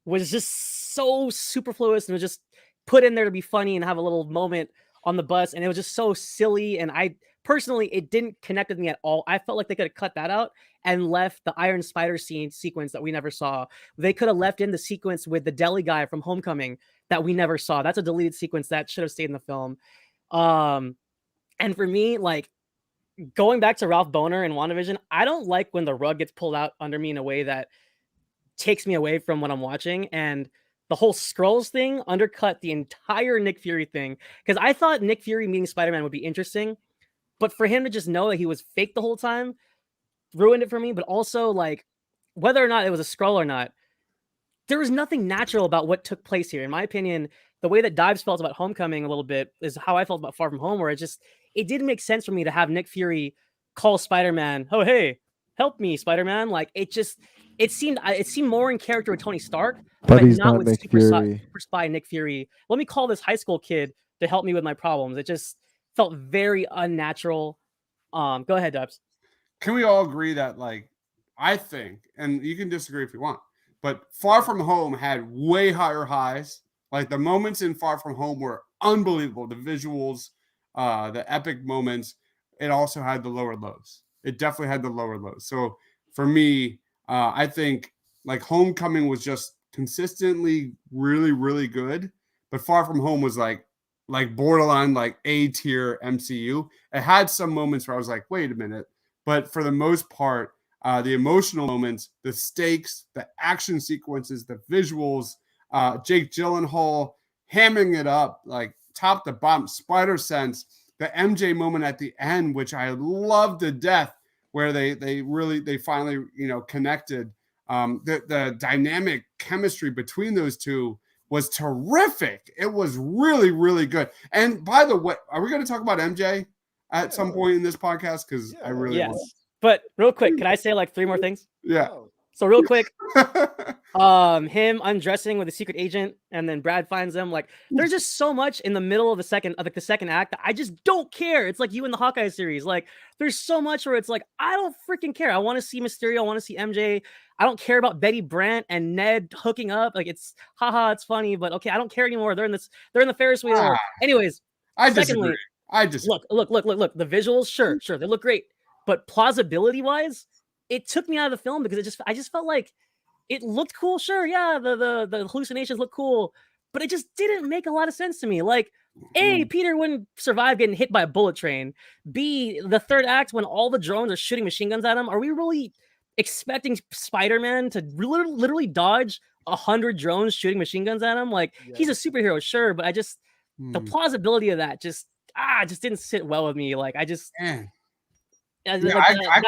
was just so superfluous and was just put in there to be funny and have a little moment on the bus. And it was just so silly. And I personally, it didn't connect with me at all. I felt like they could have cut that out and left the Iron Spider sequence that we never saw. They could have left in the sequence with the deli guy from Homecoming that we never saw. That's a deleted sequence that should have stayed in the film. And for me, like, going back to Ralph Boner and WandaVision, I don't like when the rug gets pulled out under me in a way that takes me away from what I'm watching. And the whole Skrulls thing undercut the entire Nick Fury thing. Because I thought Nick Fury meeting Spider-Man would be interesting. But for him to just know that he was fake the whole time ruined it for me. But also, like, whether or not it was a Skrull or not, there was nothing natural about what took place here. In my opinion, the way that Dives felt about Homecoming a little bit is how I felt about Far From Home, where it didn't make sense for me to have Nick Fury call Spider-Man, "Oh, hey, help me, Spider-Man." Like, it seemed more in character with Tony Stark, But he's not with Nick super Fury. spy Nick Fury. Let me call this high school kid to help me with my problems. It just felt very unnatural. Go ahead, Dubs. Can we all agree that, like, I think, and you can disagree if you want, but Far From Home had way higher highs. Like, the moments in Far From Home were unbelievable. The visuals, the epic moments. It also had the lower lows. It definitely had the lower lows. So for me, I think like Homecoming was just consistently really, really good, but Far From Home was like borderline like A tier MCU. It had some moments where I was like, wait a minute, but for the most part, the emotional moments, the stakes, the action sequences, the visuals, Jake Gyllenhaal hamming it up like top to bottom, Spider Sense, the MJ moment at the end, which I loved to death, where they finally connected. The dynamic chemistry between those two was terrific. It was really, really good. And by the way, are we going to talk about MJ at some point in this podcast? Because I really want. But real quick, can I say like 3 more things? Yeah. So real quick, him undressing with a secret agent, and then Brad finds them. Like, there's just so much in the middle of the second act that I just don't care. It's like you in the Hawkeye series. Like, there's so much where it's like I don't freaking care. I want to see Mysterio. I want to see MJ. I don't care about Betty Brant and Ned hooking up. Like, it's haha, it's funny, but okay, I don't care anymore. They're in the Ferris wheel. Anyways, I secondly, disagree. I just look. The visuals, sure, they look great, but plausibility wise, it took me out of the film because I just felt like it looked cool. Sure, yeah, the hallucinations look cool, but it just didn't make a lot of sense to me. Like, A, Peter wouldn't survive getting hit by a bullet train. B, the third act when all the drones are shooting machine guns at him. Are we really expecting Spider-Man to literally dodge 100 drones shooting machine guns at him? Like, he's a superhero, sure, but the plausibility of that just didn't sit well with me. Like, I just I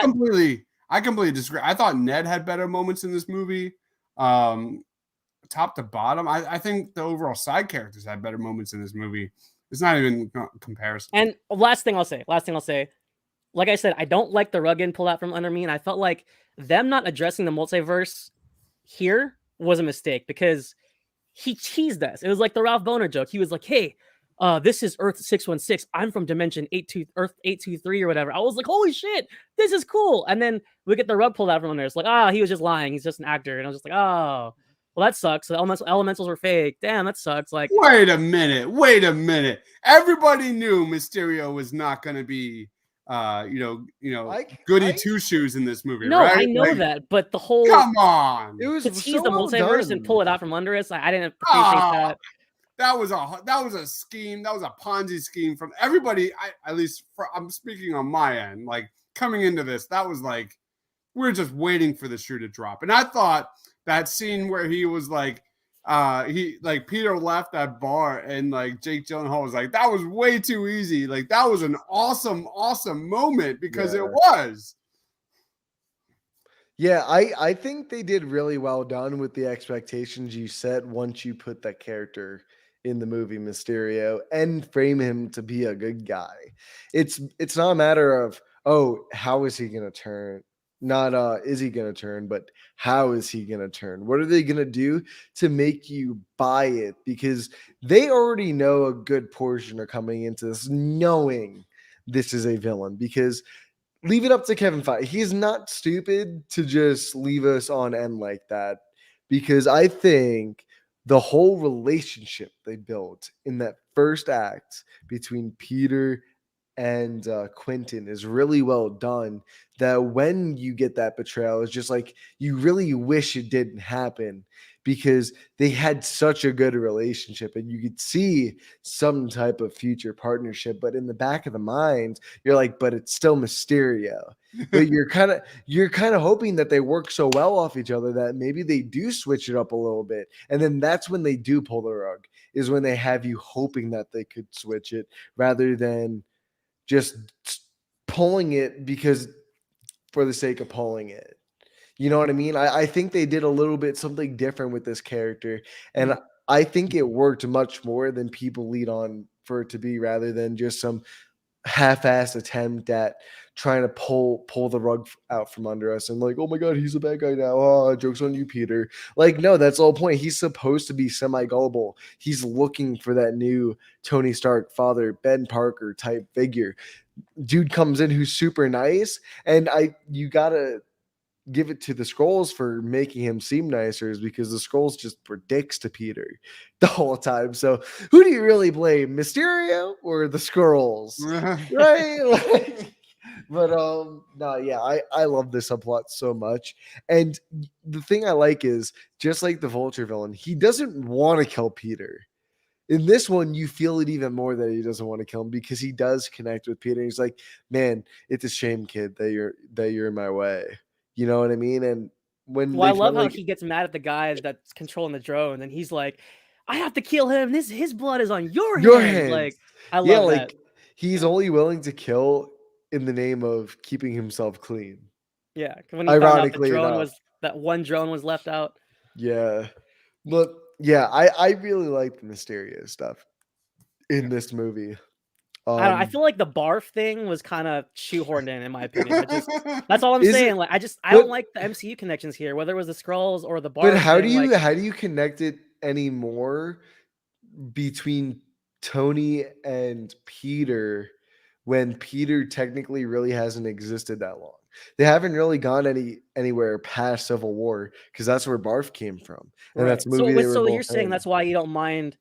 completely disagree. I thought Ned had better moments in this movie, top to bottom. I think the overall side characters had better moments in this movie. It's not even comparison. And last thing I'll say, like I said, I don't like the rug getting pulled out from under me, and I felt like them not addressing the multiverse here was a mistake because he teased us. It was like the Ralph Boner joke. He was like, "Hey, this is Earth 616. I'm from Dimension Earth 823 or whatever." I was like, "Holy shit, this is cool!" And then we get the rug pulled out from under us. Like, he was just lying. He's just an actor. And I was just like, "Oh, well, that sucks. The elementals were fake. Damn, that sucks." Like, wait a minute. Everybody knew Mysterio was not going to be, goody two shoes in this movie. No, right? I know that, but the whole come on, It was to tease so the well multiverse done. and pull it out from under us. I didn't appreciate that. That was a scheme. That was a Ponzi scheme from everybody. I'm speaking on my end. Like, coming into this, that was like, we're just waiting for the shoe to drop. And I thought that scene where he was like, Peter left that bar and like Jake Gyllenhaal was like, that was way too easy. Like, that was an awesome moment because it was. Yeah, I think they did really well done with the expectations you set once you put that character in the movie Mysterio and frame him to be a good guy. It's not a matter of, how is he gonna turn? Not is he gonna turn, but how is he gonna turn? What are they gonna do to make you buy it? Because they already know a good portion are coming into this knowing this is a villain. Because leave it up to Kevin Feige. He's not stupid to just leave us on end like that, because I think the whole relationship they built in that first act between Peter and Quentin is really well done. That when you get that betrayal, it's just like you really wish it didn't happen, because they had such a good relationship and you could see some type of future partnership. But in the back of the mind, you're like, but it's still Mysterio. But you're kind of hoping that they work so well off each other that maybe they do switch it up a little bit. And then that's when they do pull the rug, is when they have you hoping that they could switch it rather than just pulling it because for the sake of pulling it. You know what I mean? I think they did a little bit something different with this character, and I think it worked much more than people lead on for it to be, rather than just some half-ass attempt at trying to pull the rug out from under us and like, oh my god, he's a bad guy now. Oh, joke's on you, Peter. Like, no, that's the whole point. He's supposed to be semi-gullible. He's looking for that new Tony Stark father, Ben Parker type figure. Dude comes in who's super nice, and you gotta give it to the Skrulls for making him seem nicer, is because the Skrulls just were dicks to Peter the whole time. So who do you really blame, Mysterio or the Skrulls? Right? But no, yeah, I love this subplot so much. And the thing I like is, just like the Vulture villain, he doesn't want to kill Peter. In this one, you feel it even more that he doesn't want to kill him, because he does connect with Peter. He's like, man, it's a shame, kid, that you're in my way. You know what I mean? And when I love how he gets mad at the guy that's controlling the drone, and he's like, I have to kill him. His blood is on your hands. Like, I love that. Like, he's only willing to kill in the name of keeping himself clean. Yeah, when he ironically found out enough, that one drone was left out. Yeah. But yeah, I really like the Mysterio stuff in this movie. I don't know, I Um, feel like the barf thing was kind of shoehorned in my opinion. That's all I'm is saying. it? Like I don't But like the MCU connections here, whether it was the scrolls or the but barf thing. Like how do you connect it anymore between Tony and Peter when Peter technically really hasn't existed that long? They haven't really gone anywhere past Civil War because that's where Barf came from, and that's right. the movie they were So you're both saying in. that's why you don't mind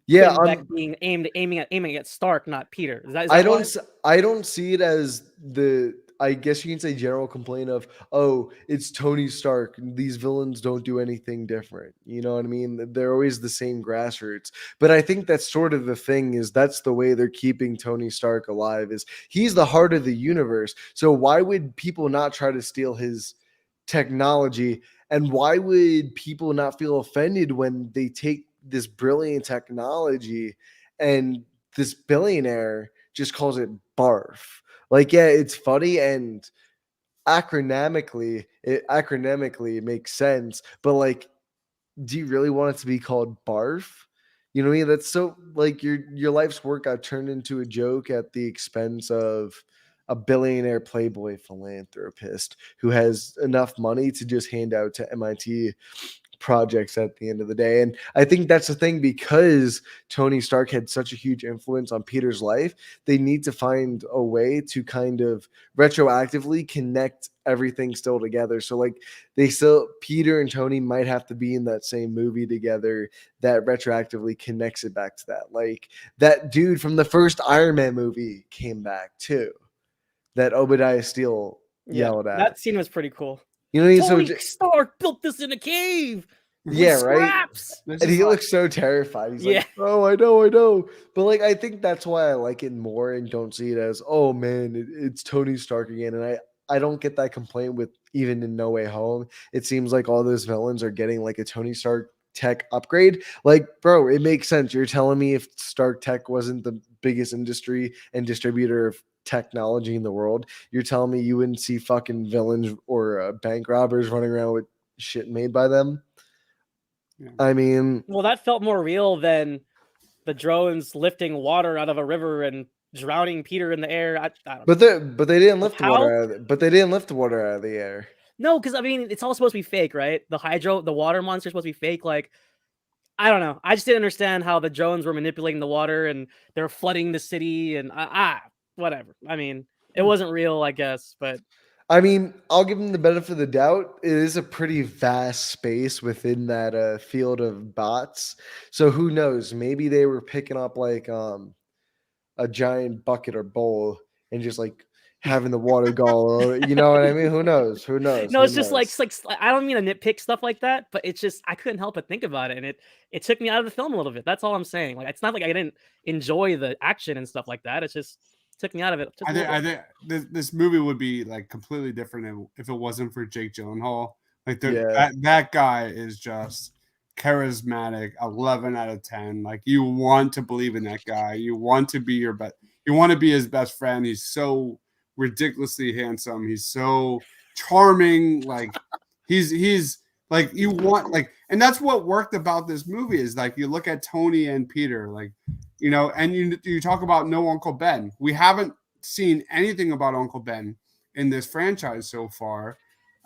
Yeah, Quentin Beck being aiming at Stark, not Peter. Is I that don't why? s- I don't see it as the I guess you can say general complaint of, oh, it's Tony Stark. These villains don't do anything different. You know what I mean? They're always the same grassroots. But I think that's sort of the thing is that's the way they're keeping Tony Stark alive is he's the heart of the universe. So why would people not try to steal his technology? And why would people not feel offended when they take this brilliant technology and this billionaire just calls it barf? Like, yeah, it's funny and acronymically it makes sense, but like, do you really want it to be called barf? You know what I mean? That's so like your life's work got turned into a joke at the expense of a billionaire playboy philanthropist who has enough money to just hand out to MIT projects at the end of the day. And I think that's the thing because Tony Stark had such a huge influence on Peter's life, they need to find a way to kind of retroactively connect everything still together. So like Peter and Tony might have to be in that same movie together that retroactively connects it back to that. Like that dude from the first Iron Man movie came back too. That Obadiah Steele Yeah, yelled at. that scene was pretty cool. You know what I mean? Tony Stark built this in a cave with Yeah, right. scraps. This And is he like, looks so terrified. He's Yeah. like, "Oh, I know, I know." But like, I think that's why I like it more and don't see it as, "Oh man, it's Tony Stark again." And I don't get that complaint with even in No Way Home. It seems like all those villains are getting like a Tony Stark tech upgrade. Like, bro, it makes sense. You're telling me if Stark Tech wasn't the biggest industry and distributor of technology in the world, you're telling me you wouldn't see fucking villains or bank robbers running around with shit made by them? yeah. I mean, Well, that felt more real than the drones lifting water out of a river and drowning Peter in the air. I don't know. but they didn't With lift the water how? out of it. But they didn't lift the water out of the air. No, because I mean, it's all supposed to be fake, right? The water monster is supposed to be fake. Like, I don't know. I just didn't understand how the drones were manipulating the water and they were flooding the city and whatever. I mean, it wasn't real, I guess, but I mean, I'll give them the benefit of the doubt. It is a pretty vast space within that field of bots. So who knows? Maybe they were picking up like a giant bucket or bowl and just like having the water go all over. You know what I mean? Who knows? Who knows? no, Who it's just like knows? I don't mean to nitpick stuff like that, but it's just I couldn't help but think about it, and it took me out of the film a little bit. That's all I'm saying. Like, it's not like I didn't enjoy the action and stuff like that. It just took me out of it just a little I bit. think this movie would be like completely different if it wasn't for Jake Gyllenhaal. Like Yeah. that guy is just charismatic, 11 out of 10. Like you want to believe in that guy. You want to be your best. You want to be his best friend. He's so ridiculously handsome. He's so charming. Like he's like you want like, and that's what worked about this movie is like you look at Tony and Peter like. And you talk about no Uncle Ben. We haven't seen anything about Uncle Ben in this franchise so far.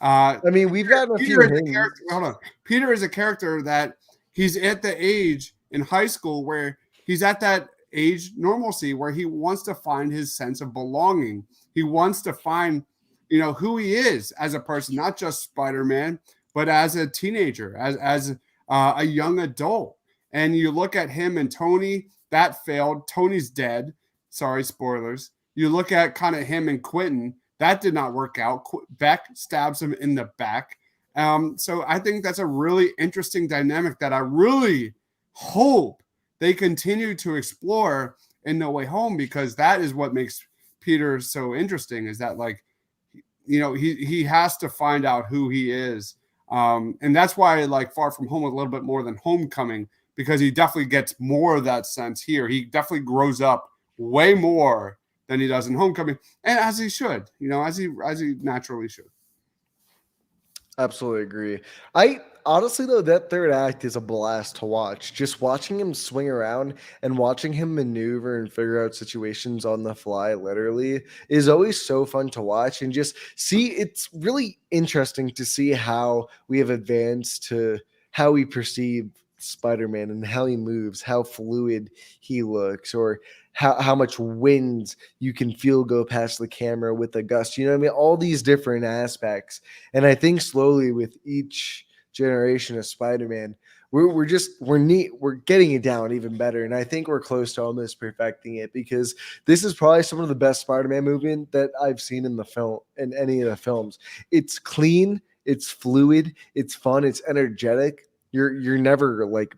I mean, we've gotten a few Peter is a hints. character. Hold on. Peter is a character that he's at the age in high school where he's at that age normalcy where he wants to find his sense of belonging. He wants to find, who he is as a person, not just Spider-Man, but as a teenager, as a young adult. And you look at him and Tony. That failed. Tony's dead. Sorry, spoilers. You look at kind of him and Quentin. That did not work out. Beck stabs him in the back. So I think that's a really interesting dynamic that I really hope they continue to explore in No Way Home because that is what makes Peter so interesting is that like, he has to find out who he is. And that's why I like Far From Home a little bit more than Homecoming because he definitely gets more of that sense here. He definitely grows up way more than he does in Homecoming, and as he should, as he naturally should. Absolutely agree. I honestly though that third act is a blast to watch. Just watching him swing around and watching him maneuver and figure out situations on the fly literally is always so fun to watch and just see it's really interesting to see how we have advanced to how we perceive Spider-Man and how he moves, how fluid he looks or how much wind you can feel go past the camera with a gust. You know what I mean? All these different aspects and I think slowly with each generation of Spider-Man, we're getting it down even better. And I think we're close to almost perfecting it because this is probably some of the best Spider-Man movie that I've seen in the film in any of the films. It's clean, it's fluid, it's fun, it's energetic. You're never like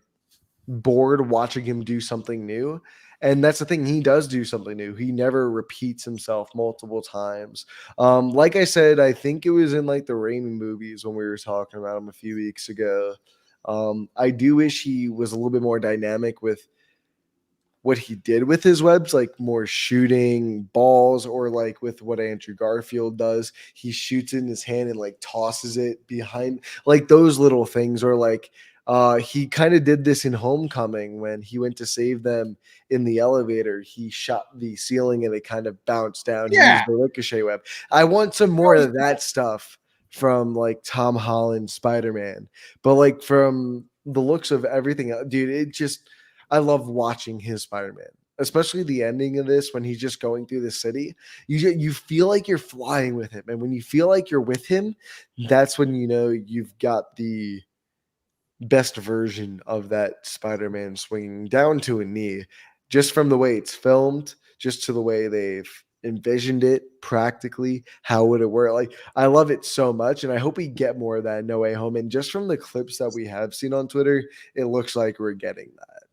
bored watching him do something new. And that's the thing, he does do something new. He never repeats himself multiple times. Like I said, I think it was in like the Raimi movies when we were talking about him a few weeks ago. I do wish he was a little bit more dynamic with what he did with his webs, like more shooting balls, or like with what Andrew Garfield does. He shoots it in his hand and like tosses it behind, like those little things, or like he kind of did this in Homecoming when he went to save them in the elevator. He shot the ceiling and it kind of bounced down. He Yeah. used the ricochet web. I want some more of that stuff from like Tom Holland Spider-Man, but like from the looks of everything, dude, it just I love watching his Spider-Man, especially the ending of this when he's just going through the city. You feel like you're flying with him, and when you feel like you're with him, that's when you know you've got the best version of that Spider-Man swinging down to a knee, just from the way it's filmed, just to the way they've envisioned it practically. How would it work? Like I love it so much, and I hope we get more of that in No Way Home. And just from the clips that we have seen on Twitter, it looks like we're getting that.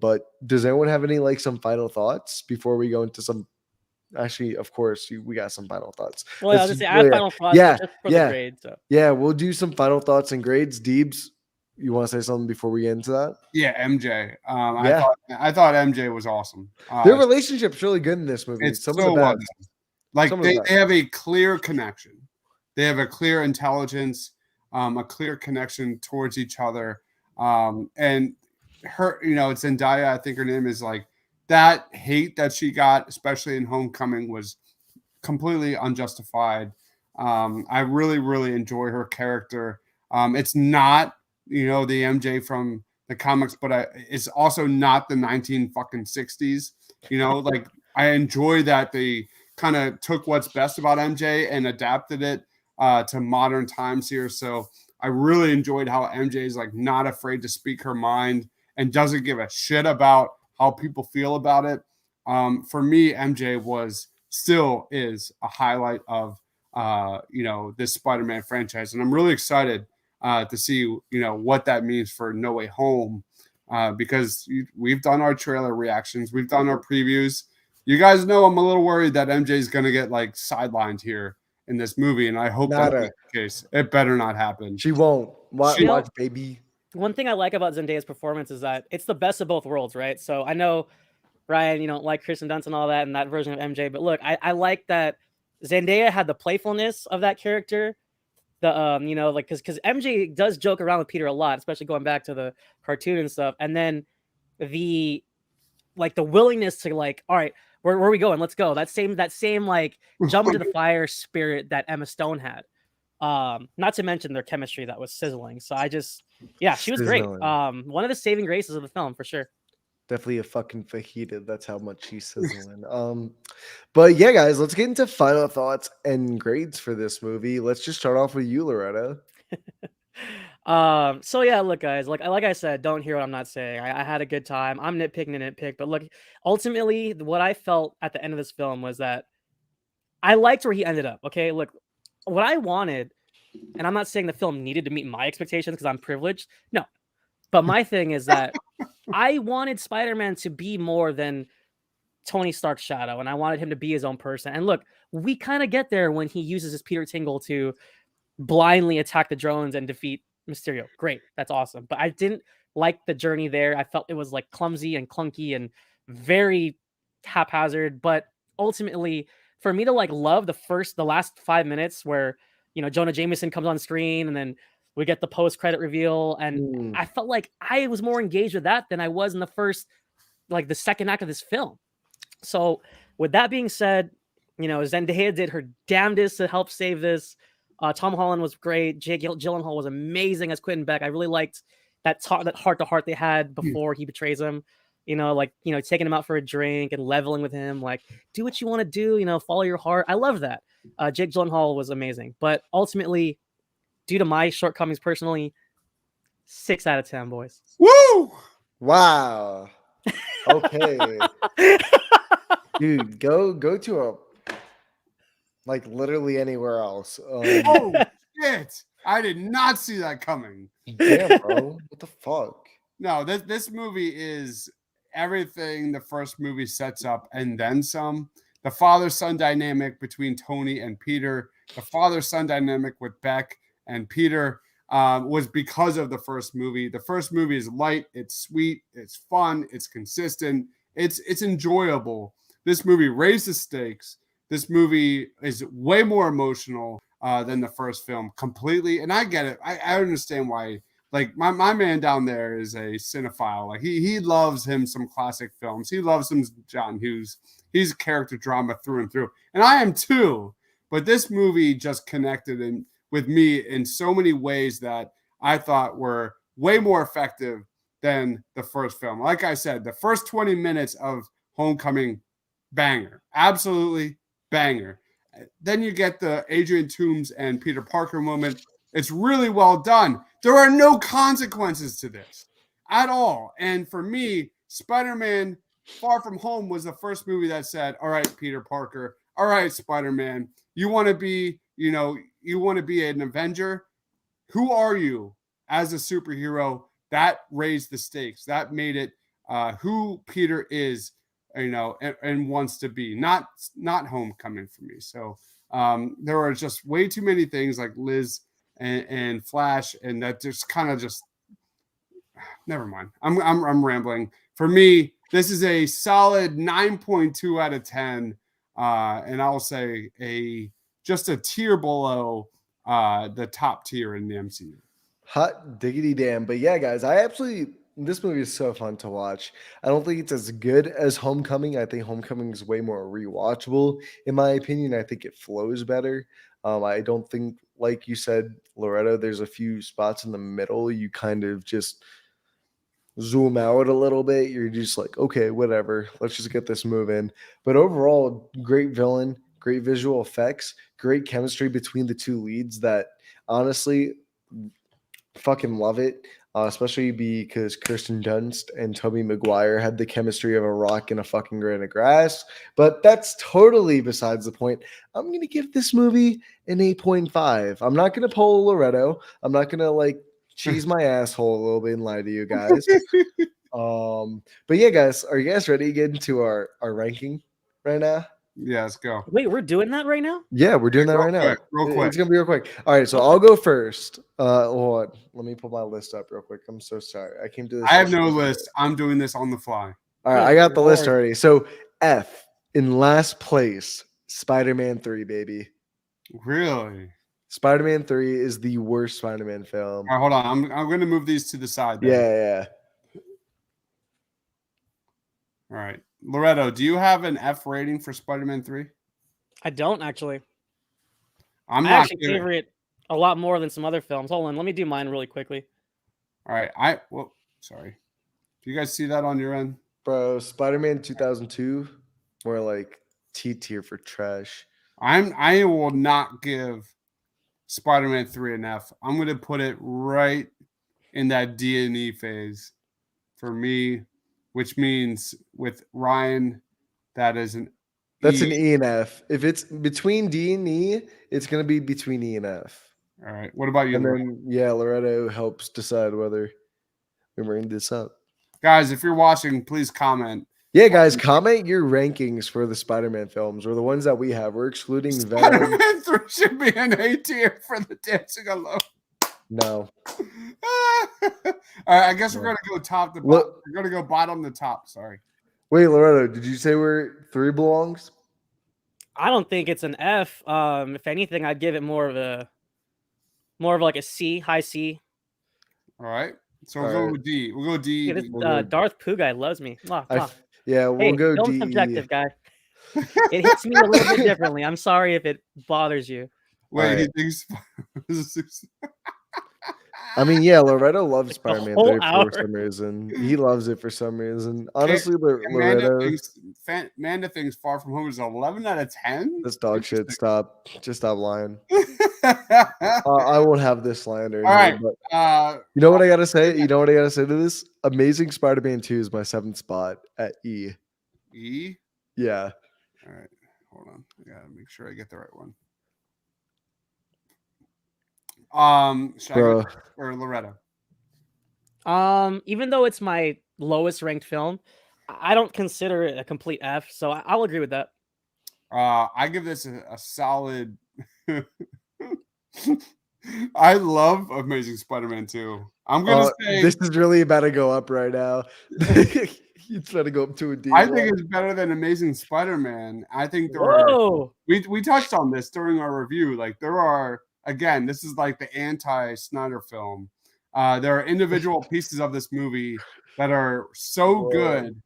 But does anyone have any like some final thoughts before we go into some? Actually, of course, we got some final thoughts. Well, I was Let's gonna say I oh, have yeah, final thoughts, but yeah, just for the yeah, grade. So yeah. We'll do some final thoughts and grades. Deebs, you want to say something before we get into that? Yeah, MJ. Yeah, I thought MJ was awesome. their relationship's really good in this movie. It's Some of the so well best. done. Like Some of the they best. have a clear connection. They have a clear intelligence, a clear connection towards each other. And her, it's Zendaya. I think her name is like that hate that she got, especially in Homecoming, was completely unjustified. I really, really enjoy her character. It's not, the MJ from the comics, but it's also not the 19 fucking 60s. Like I enjoy that they kind of took what's best about MJ and adapted it to modern times here. So I really enjoyed how MJ is like not afraid to speak her mind and doesn't give a shit about how people feel about it. For me, MJ still is a highlight of this Spider-Man franchise, and I'm really excited to see what that means for No Way Home, because we've done our trailer reactions, we've done our previews. You guys know I'm a little worried that MJ is going to get like sidelined here in this movie, and I hope that's Nada. the case. It better not happen. She won't. Watch, You know- watch, baby. one thing I like about Zendaya's performance is that it's the best of both worlds, right? So I know Ryan, you don't like Kristen Dunst and all that and that version of MJ, but look, I like that Zendaya had the playfulness of that character. The like because MJ does joke around with Peter a lot, especially going back to the cartoon and stuff, and then the the willingness to like, all right, where are we going? Let's go. That same like jump into the fire spirit that Emma Stone had. Not to mention their chemistry that was sizzling. So she was great. Sizzling. One of the saving graces of the film for sure. Definitely a fucking fajita. That's how much she's sizzling. But yeah, guys, let's get into final thoughts and grades for this movie. Let's just start off with you, Loretta. So yeah, look, guys, like I said, don't hear what I'm not saying. I had a good time. I'm nitpicking and nitpick, but look, ultimately, what I felt at the end of this film was that I liked where he ended up. Okay, look, what I wanted, and I'm not saying the film needed to meet my expectations because I'm privileged. No, but my thing is that I wanted Spider-Man to be more than Tony Stark's shadow, and I wanted him to be his own person. And look, we kind of get there when he uses his Peter Tingle to blindly attack the drones and defeat Mysterio. Great, that's awesome. But I didn't like the journey there. I felt it was like clumsy and clunky and very haphazard. But ultimately, for me to like love the last 5 minutes where Jonah Jameson comes on screen, and then we get the post-credit reveal, and I felt like I was more engaged with that than I was in the second act of this film. So with that being said, Zendaya did her damnedest to help save this. Tom Holland was great. Jake Gyllenhaal was amazing as Quentin Beck. I really liked that heart-to-heart they had before he betrays him. Taking him out for a drink and leveling with him, like, do what you want to do, follow your heart. I love that. Jake Gyllenhaal was amazing. But ultimately, due to my shortcomings personally, 6 out of 10, boys. Woo! Wow. Okay. Dude, go to literally anywhere else. Oh shit! I did not see that coming. Damn, bro. What the fuck? No, this movie is everything the first movie sets up and then some. The father-son dynamic between Tony and Peter, the father-son dynamic with Beck and Peter was because of the first movie. The first movie is light, it's sweet, it's fun, it's consistent, it's enjoyable. This movie raised the stakes. This movie is way more emotional than the first film completely. And I get it. I understand why. Like my man down there is a cinephile. Like he loves him some classic films. He loves some John Hughes. He's character drama through and through. And I am too. But this movie just connected with me in so many ways that I thought were way more effective than the first film. Like I said, the first 20 minutes of Homecoming, banger. Absolutely banger. Then you get the Adrian Toomes and Peter Parker moment. It's really well done. There are no consequences to this at all. And for me, Spider-Man Far From Home was the first movie that said, all right, Peter Parker, all right, Spider-Man, you want to be an Avenger? Who are you as a superhero? That raised the stakes. That made it who Peter is, and wants to be. Not Homecoming for me. So there were just way too many things like Liz and Flash, and that just kind of just never mind. I'm rambling. For me, this is a solid 9.2 out of 10, and I'll say just a tier below the top tier in the MCU. Hot diggity damn. But yeah, guys, this movie is so fun to watch. I don't think it's as good as Homecoming. I think Homecoming is way more rewatchable, in my opinion. I think it flows better. I don't think, like you said, Loretto, there's a few spots in the middle you kind of just zoom out a little bit. You're just like, okay, whatever. Let's just get this moving. But overall, great villain, great visual effects, great chemistry between the two leads that honestly fucking love it. Especially because Kirsten Dunst and Tobey Maguire had the chemistry of a rock and a fucking grain of grass. But that's totally besides the point. I'm going to give this movie an 8.5. I'm not going to pull Loretto. I'm not going to cheese my asshole a little bit and lie to you guys. But yeah, guys, are you guys ready to get into our ranking right now? Yeah, let's go. Wait, we're doing that right now? Yeah, we're doing that right now. Real quick. It's gonna be real quick. All right, so I'll go first. Hold on. Let me pull my list up real quick. I'm so sorry. I came to this. I have no list. I'm doing this on the fly. All right, I got the list already. So F in last place, Spider-Man 3, baby. Really? Spider-Man 3 is the worst Spider-Man film. All right, hold on. I'm going to move these to the side. Then. Yeah. All right. Loretto, do you have an F rating for Spider-Man 3? I don't actually. I actually favor it a lot more than some other films. Hold on, let me do mine really quickly. All right. Sorry. Do you guys see that on your end? Bro, Spider-Man 2002, more like T tier for trash. I will not give Spider-Man 3 an F. I'm going to put it right in that D and E phase for me, which means with Ryan, that's an E and F. If it's between D and E, it's going to be between E and F. All right. What about you? And then, Loretto helps decide whether we bring this up. Guys, if you're watching, please comment. Yeah, guys, comment your rankings for the Spider-Man films or the ones that we have. We're excluding Venom. Spider-Man 3 should be an A tier for the dancing alone. No. All right, I guess we're going to go top to bottom. We're going to go bottom to top. Sorry. Wait, Loretto, did you say where 3 belongs? I don't think it's an F. If anything, I'd give it more of a more of like a C, high C. All right. So All we'll go right. with D. We'll go D. Yeah, this D. We'll go. Darth Pooh guy loves me. Mwah, mwah. Yeah, we'll Hey, go film D. subjective, guy. It hits me a little bit differently. I'm sorry if it bothers you. Wait, he right. thinks. I mean, yeah, Loretto loves Like the Spider-Man whole 3 hour. for some reason. He loves it for some reason. Honestly, Loretto, Amanda thinks Far From Home is 11 out of 10. this dog shit. Stop. Just stop lying. All I won't have this slander in right. here, but you know what I gotta say? You know what I gotta say to this? Amazing Spider-Man 2 is my 7th spot at E. E. Yeah. All right. Hold on. I gotta make sure I get the right one. Should I Bro. go or Loretto? Even though it's my lowest ranked film, I don't consider it a complete F, so I'll agree with that. I give this a solid. I love Amazing Spider-Man 2. I'm gonna say this is really about to go up right now. It's about to go up to a D. I think it's better than Amazing Spider-Man. I think there are. Whoa! We touched on this during our review. Like there are again, this is like the anti-Snyder film. There are individual pieces of this movie that are so good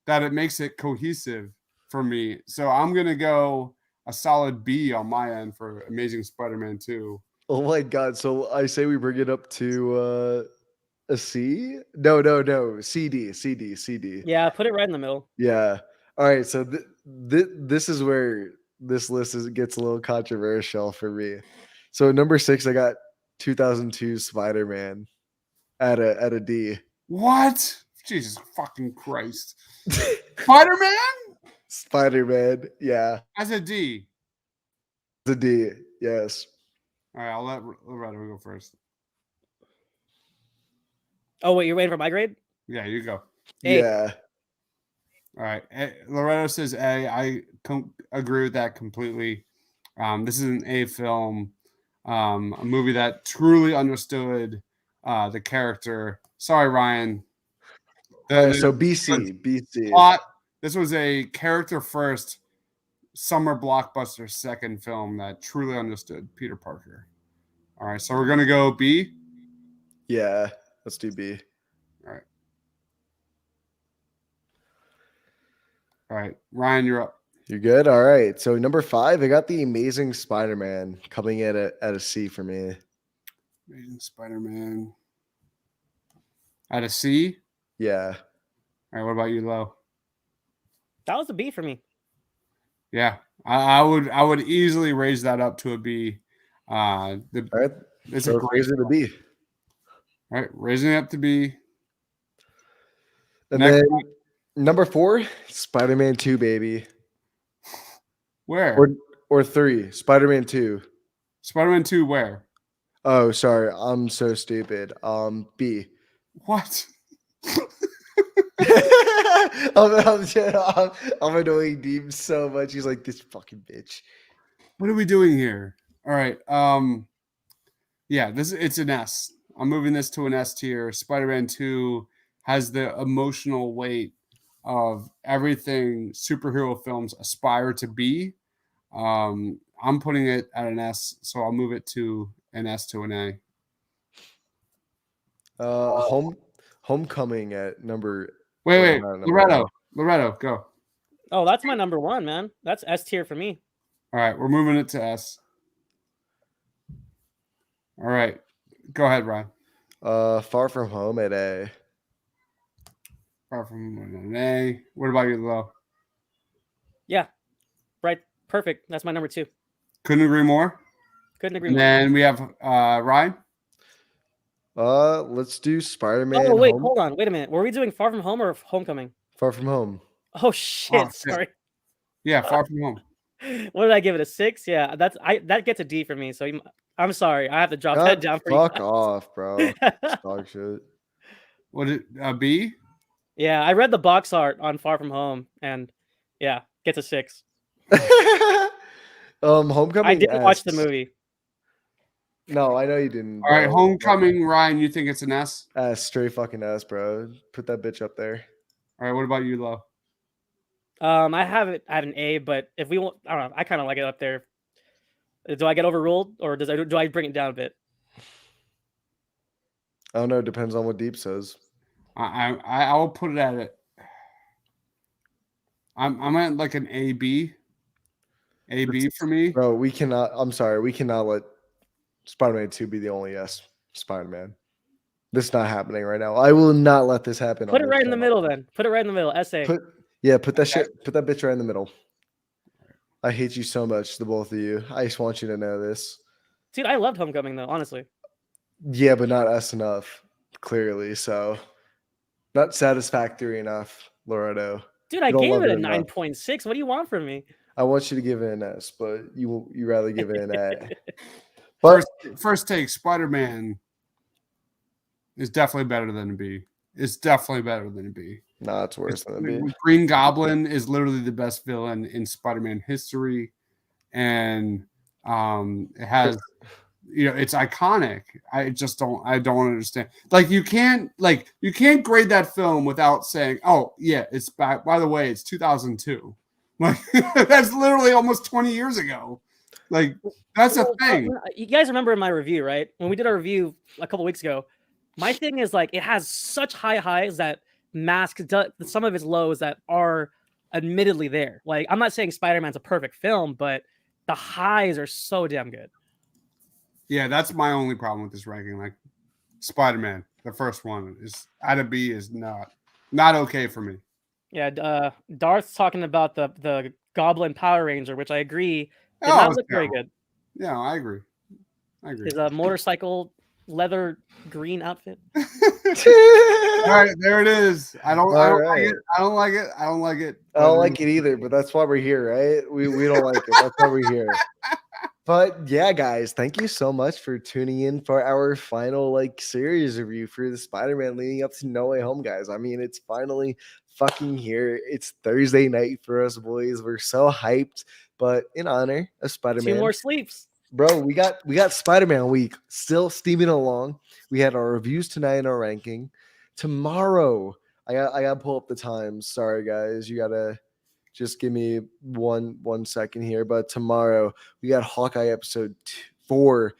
that it makes it cohesive for me. So I'm gonna go a solid B on my end for Amazing Spider-Man 2. Oh my god! So I say we bring it up to a C? No. CD. Yeah, put it right in the middle. Yeah. All right. So this is where this list gets a little controversial for me. So number 6, I got 2002 Spider-Man at a D. What? Jesus fucking Christ! Spider-Man Spider-Man, yeah, as a D. it's a D. Yes. All right, I'll let Loretto go first. Oh wait, you're waiting for my grade? Yeah, you go. A. Yeah. All right. Loretto says A. I agree with that completely. This is an A film, a movie that truly understood the character. Sorry, Ryan. So BC. Plot. This was a character first, summer blockbuster second film that truly understood Peter Parker. All right, so we're gonna go B. Yeah, let's do B. All right, Ryan, you're up. You're good. All right. So number 5, I got the Amazing Spider-Man coming at a C for me. Amazing Spider-Man at a C. Yeah. All right, what about you, Lo? That was a B for me. Yeah, I would easily raise that up to a B. All right. It's So a great raise it to B. All right, raising it up to B. And Next then one. number 4, Spider-Man 2, baby. Where? Or 3, Spider-Man 2. Spider-Man 2 where? Oh, sorry. I'm so stupid. B. What? I'm annoying Deem so much. He's like, this fucking bitch. What are we doing here? All right. Yeah, it's an S. I'm moving this to an S tier. Spider-Man 2 has the emotional weight of everything superhero films aspire to be. I'm putting it at an S, so I'll move it to an S to an A. Homecoming at number. Wait, not number Loretto, go. Oh, that's my number 1, man. That's S tier for me. All right, we're moving it to S. All right, go ahead, Ryan. Far From Home at A. Far From an A. What about you, Lo? Yeah, right. Perfect. That's my number 2. Couldn't agree more. Couldn't agree And more. then we have Ryan. Let's do Spider-Man. Oh wait, hold on. Wait a minute. Were we doing Far From Home or Homecoming? Far From Home. Oh shit! Oh, shit. Sorry. Yeah, Far From Home. What did I give it? A 6? Yeah, that gets a D for me. So I'm sorry. I have to drop that down for you. Fuck off, bro. Dog shit. What is B? Yeah, I read the box art on Far From Home, and yeah, gets a 6. Homecoming. I didn't watch the movie. No, I know you didn't. All right, bro. Homecoming, Ryan, you think it's an S? Straight fucking S, bro. Put that bitch up there. All right, what about you, Lo? I have it at an A, but if we want, I don't know. I kind of like it up there. Do I get overruled, or do I bring it down a bit? I don't know. Depends on what Deep says. I will put it at it. I'm at like an AB. AB for me. Bro, we cannot. I'm sorry. We cannot let Spider-Man 2 be the only yes Spider-Man. This is not happening right now. I will not let this happen. Put on it this right in the channel. middle then. Put it right in the middle. SA. Put that bitch right in the middle. I hate you so much, the both of you. I just want you to know this. Dude, I loved Homecoming though, honestly. Yeah, but not us enough, clearly. So not satisfactory enough, Loretto. Dude, I You don't gave love it a enough. 9.6. What do you want from me? I want you to give it an S, but you rather give it an A. But First take, Spider-Man is definitely better than a B. It's definitely better than a B. nah, it's worse than a B. Green Goblin is literally the best villain in Spider-Man history, and it has, it's iconic. I don't understand. Like you can't grade that film without saying, oh yeah, it's back. By the way, it's 2002. Like that's literally almost 20 years ago. Like that's a thing. You guys remember in my review, right? When we did our review a couple weeks ago, my thing is like it has such high highs that mask some of its lows that are admittedly there. Like I'm not saying Spider-Man's a perfect film, but the highs are so damn good. Yeah, that's my only problem with this ranking. Like Spider-Man, the first one is out of B is not okay for me. Yeah, Darth's talking about the Goblin Power Ranger, which I agree did Oh, not look very good. Yeah, I agree. His motorcycle leather green outfit. All right, there it is. I don't like it. I don't like it. I don't like it. I don't like it either, but that's why we're here, right? We don't like it. That's why we're here. But yeah, guys, thank you so much for tuning in for our final series review for the Spider-Man leading up to No Way Home, guys. I mean, it's finally fucking here. It's Thursday night for us boys. We're so hyped, but in honor of Spider-Man, 2 more sleeps. bro, we got Spider-Man week still steaming along. We had our reviews tonight and our ranking. Tomorrow, I gotta pull up the times. Sorry, guys, you gotta just give me one second here. But tomorrow we got Hawkeye episode 4.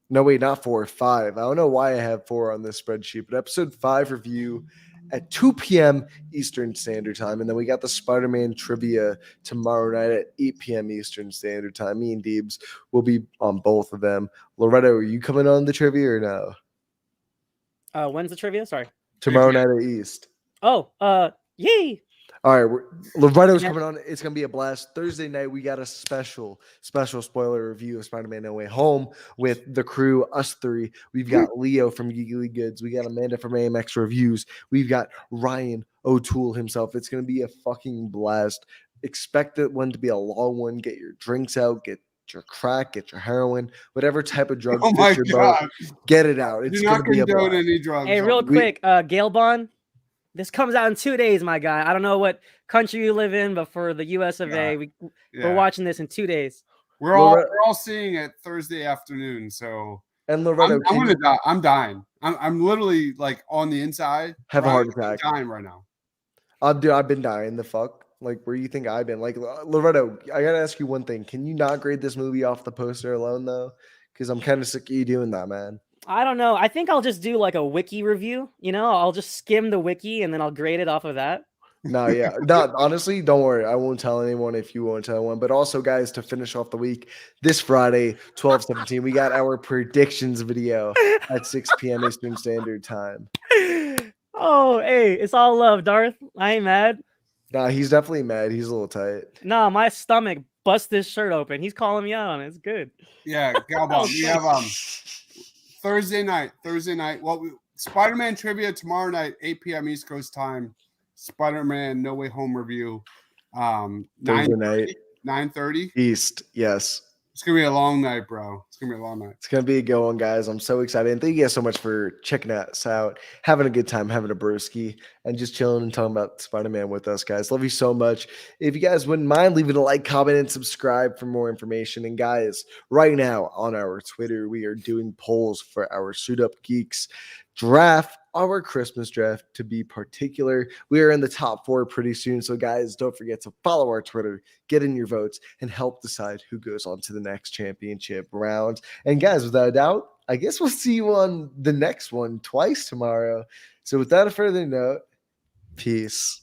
No, wait, not 4, 5. I don't know why I have 4 on this spreadsheet, but episode 5 review at 2 p.m. Eastern Standard Time. And then we got the Spider-Man trivia tomorrow night at 8 p.m. Eastern Standard Time. Me and Deebs will be on both of them. Loretto, are you coming on the trivia or no? When's the trivia? Sorry. Tomorrow night at East. Oh, yay! All right, Loretto's coming on. It's gonna be a blast. Thursday night, we got a special spoiler review of Spider-Man: No Way Home with the crew, us 3. We've got Leo from Geekly Goods. We got Amanda from AMX Reviews. We've got Ryan O'Toole himself. It's gonna be a fucking blast. Expect it one to be a long one. Get your drinks out. Get your crack. Get your heroin. Whatever type of drug Oh my fits your boat. God. Get it out. It's Do gonna not be a condone blast. any drugs. Hey, real quick, Gail Bond. This comes out in 2 days, my guy. I don't know what country you live in, but for the US of A, we're watching this in 2 days. We're all seeing it Thursday afternoon. So And Loretto, I'm gonna die. I'm dying. I'm literally like on the inside. Have a heart attack. I'm dying right now. Dude, I've been dying the fuck. Like, where you think I've been? Like, Loretto, I gotta ask you one thing. Can you not grade this movie off the poster alone, though? Because I'm kind of sick of you doing that, man. I don't know. I think I'll just do like a wiki review. I'll just skim the wiki and then I'll grade it off of that. No, yeah. No, honestly, don't worry. I won't tell anyone if you won't tell anyone. But also, guys, to finish off the week, this Friday, 12/17, we got our predictions video at 6 p.m. Eastern Standard Time. Oh, hey, it's all love, Darth. I ain't mad. Nah, he's definitely mad. He's a little tight. Nah, my stomach bust this shirt open. He's calling me out on it. It's good. Yeah, Galbon, we have Thursday night. Well, Spider-Man trivia tomorrow night, 8 p.m. East Coast time. Spider-Man No Way Home review. Thursday night. 9:30 East, yes. It's gonna be a long night, bro. It's gonna be a long night. It's gonna be a good one, guys. I'm so excited. And thank you guys so much for checking us out, having a good time, having a brewski, and just chilling and talking about Spider-Man with us, guys. Love you so much. If you guys wouldn't mind, leaving a like, comment, and subscribe for more information. And guys, right now on our Twitter, we are doing polls for our Suit Up Geeks draft our Christmas draft to be particular. We are in the top 4 pretty soon. So, guys, don't forget to follow our Twitter, get in your votes, and help decide who goes on to the next championship round. And, guys, without a doubt, I guess we'll see you on the next one twice tomorrow. So, without a further note, peace.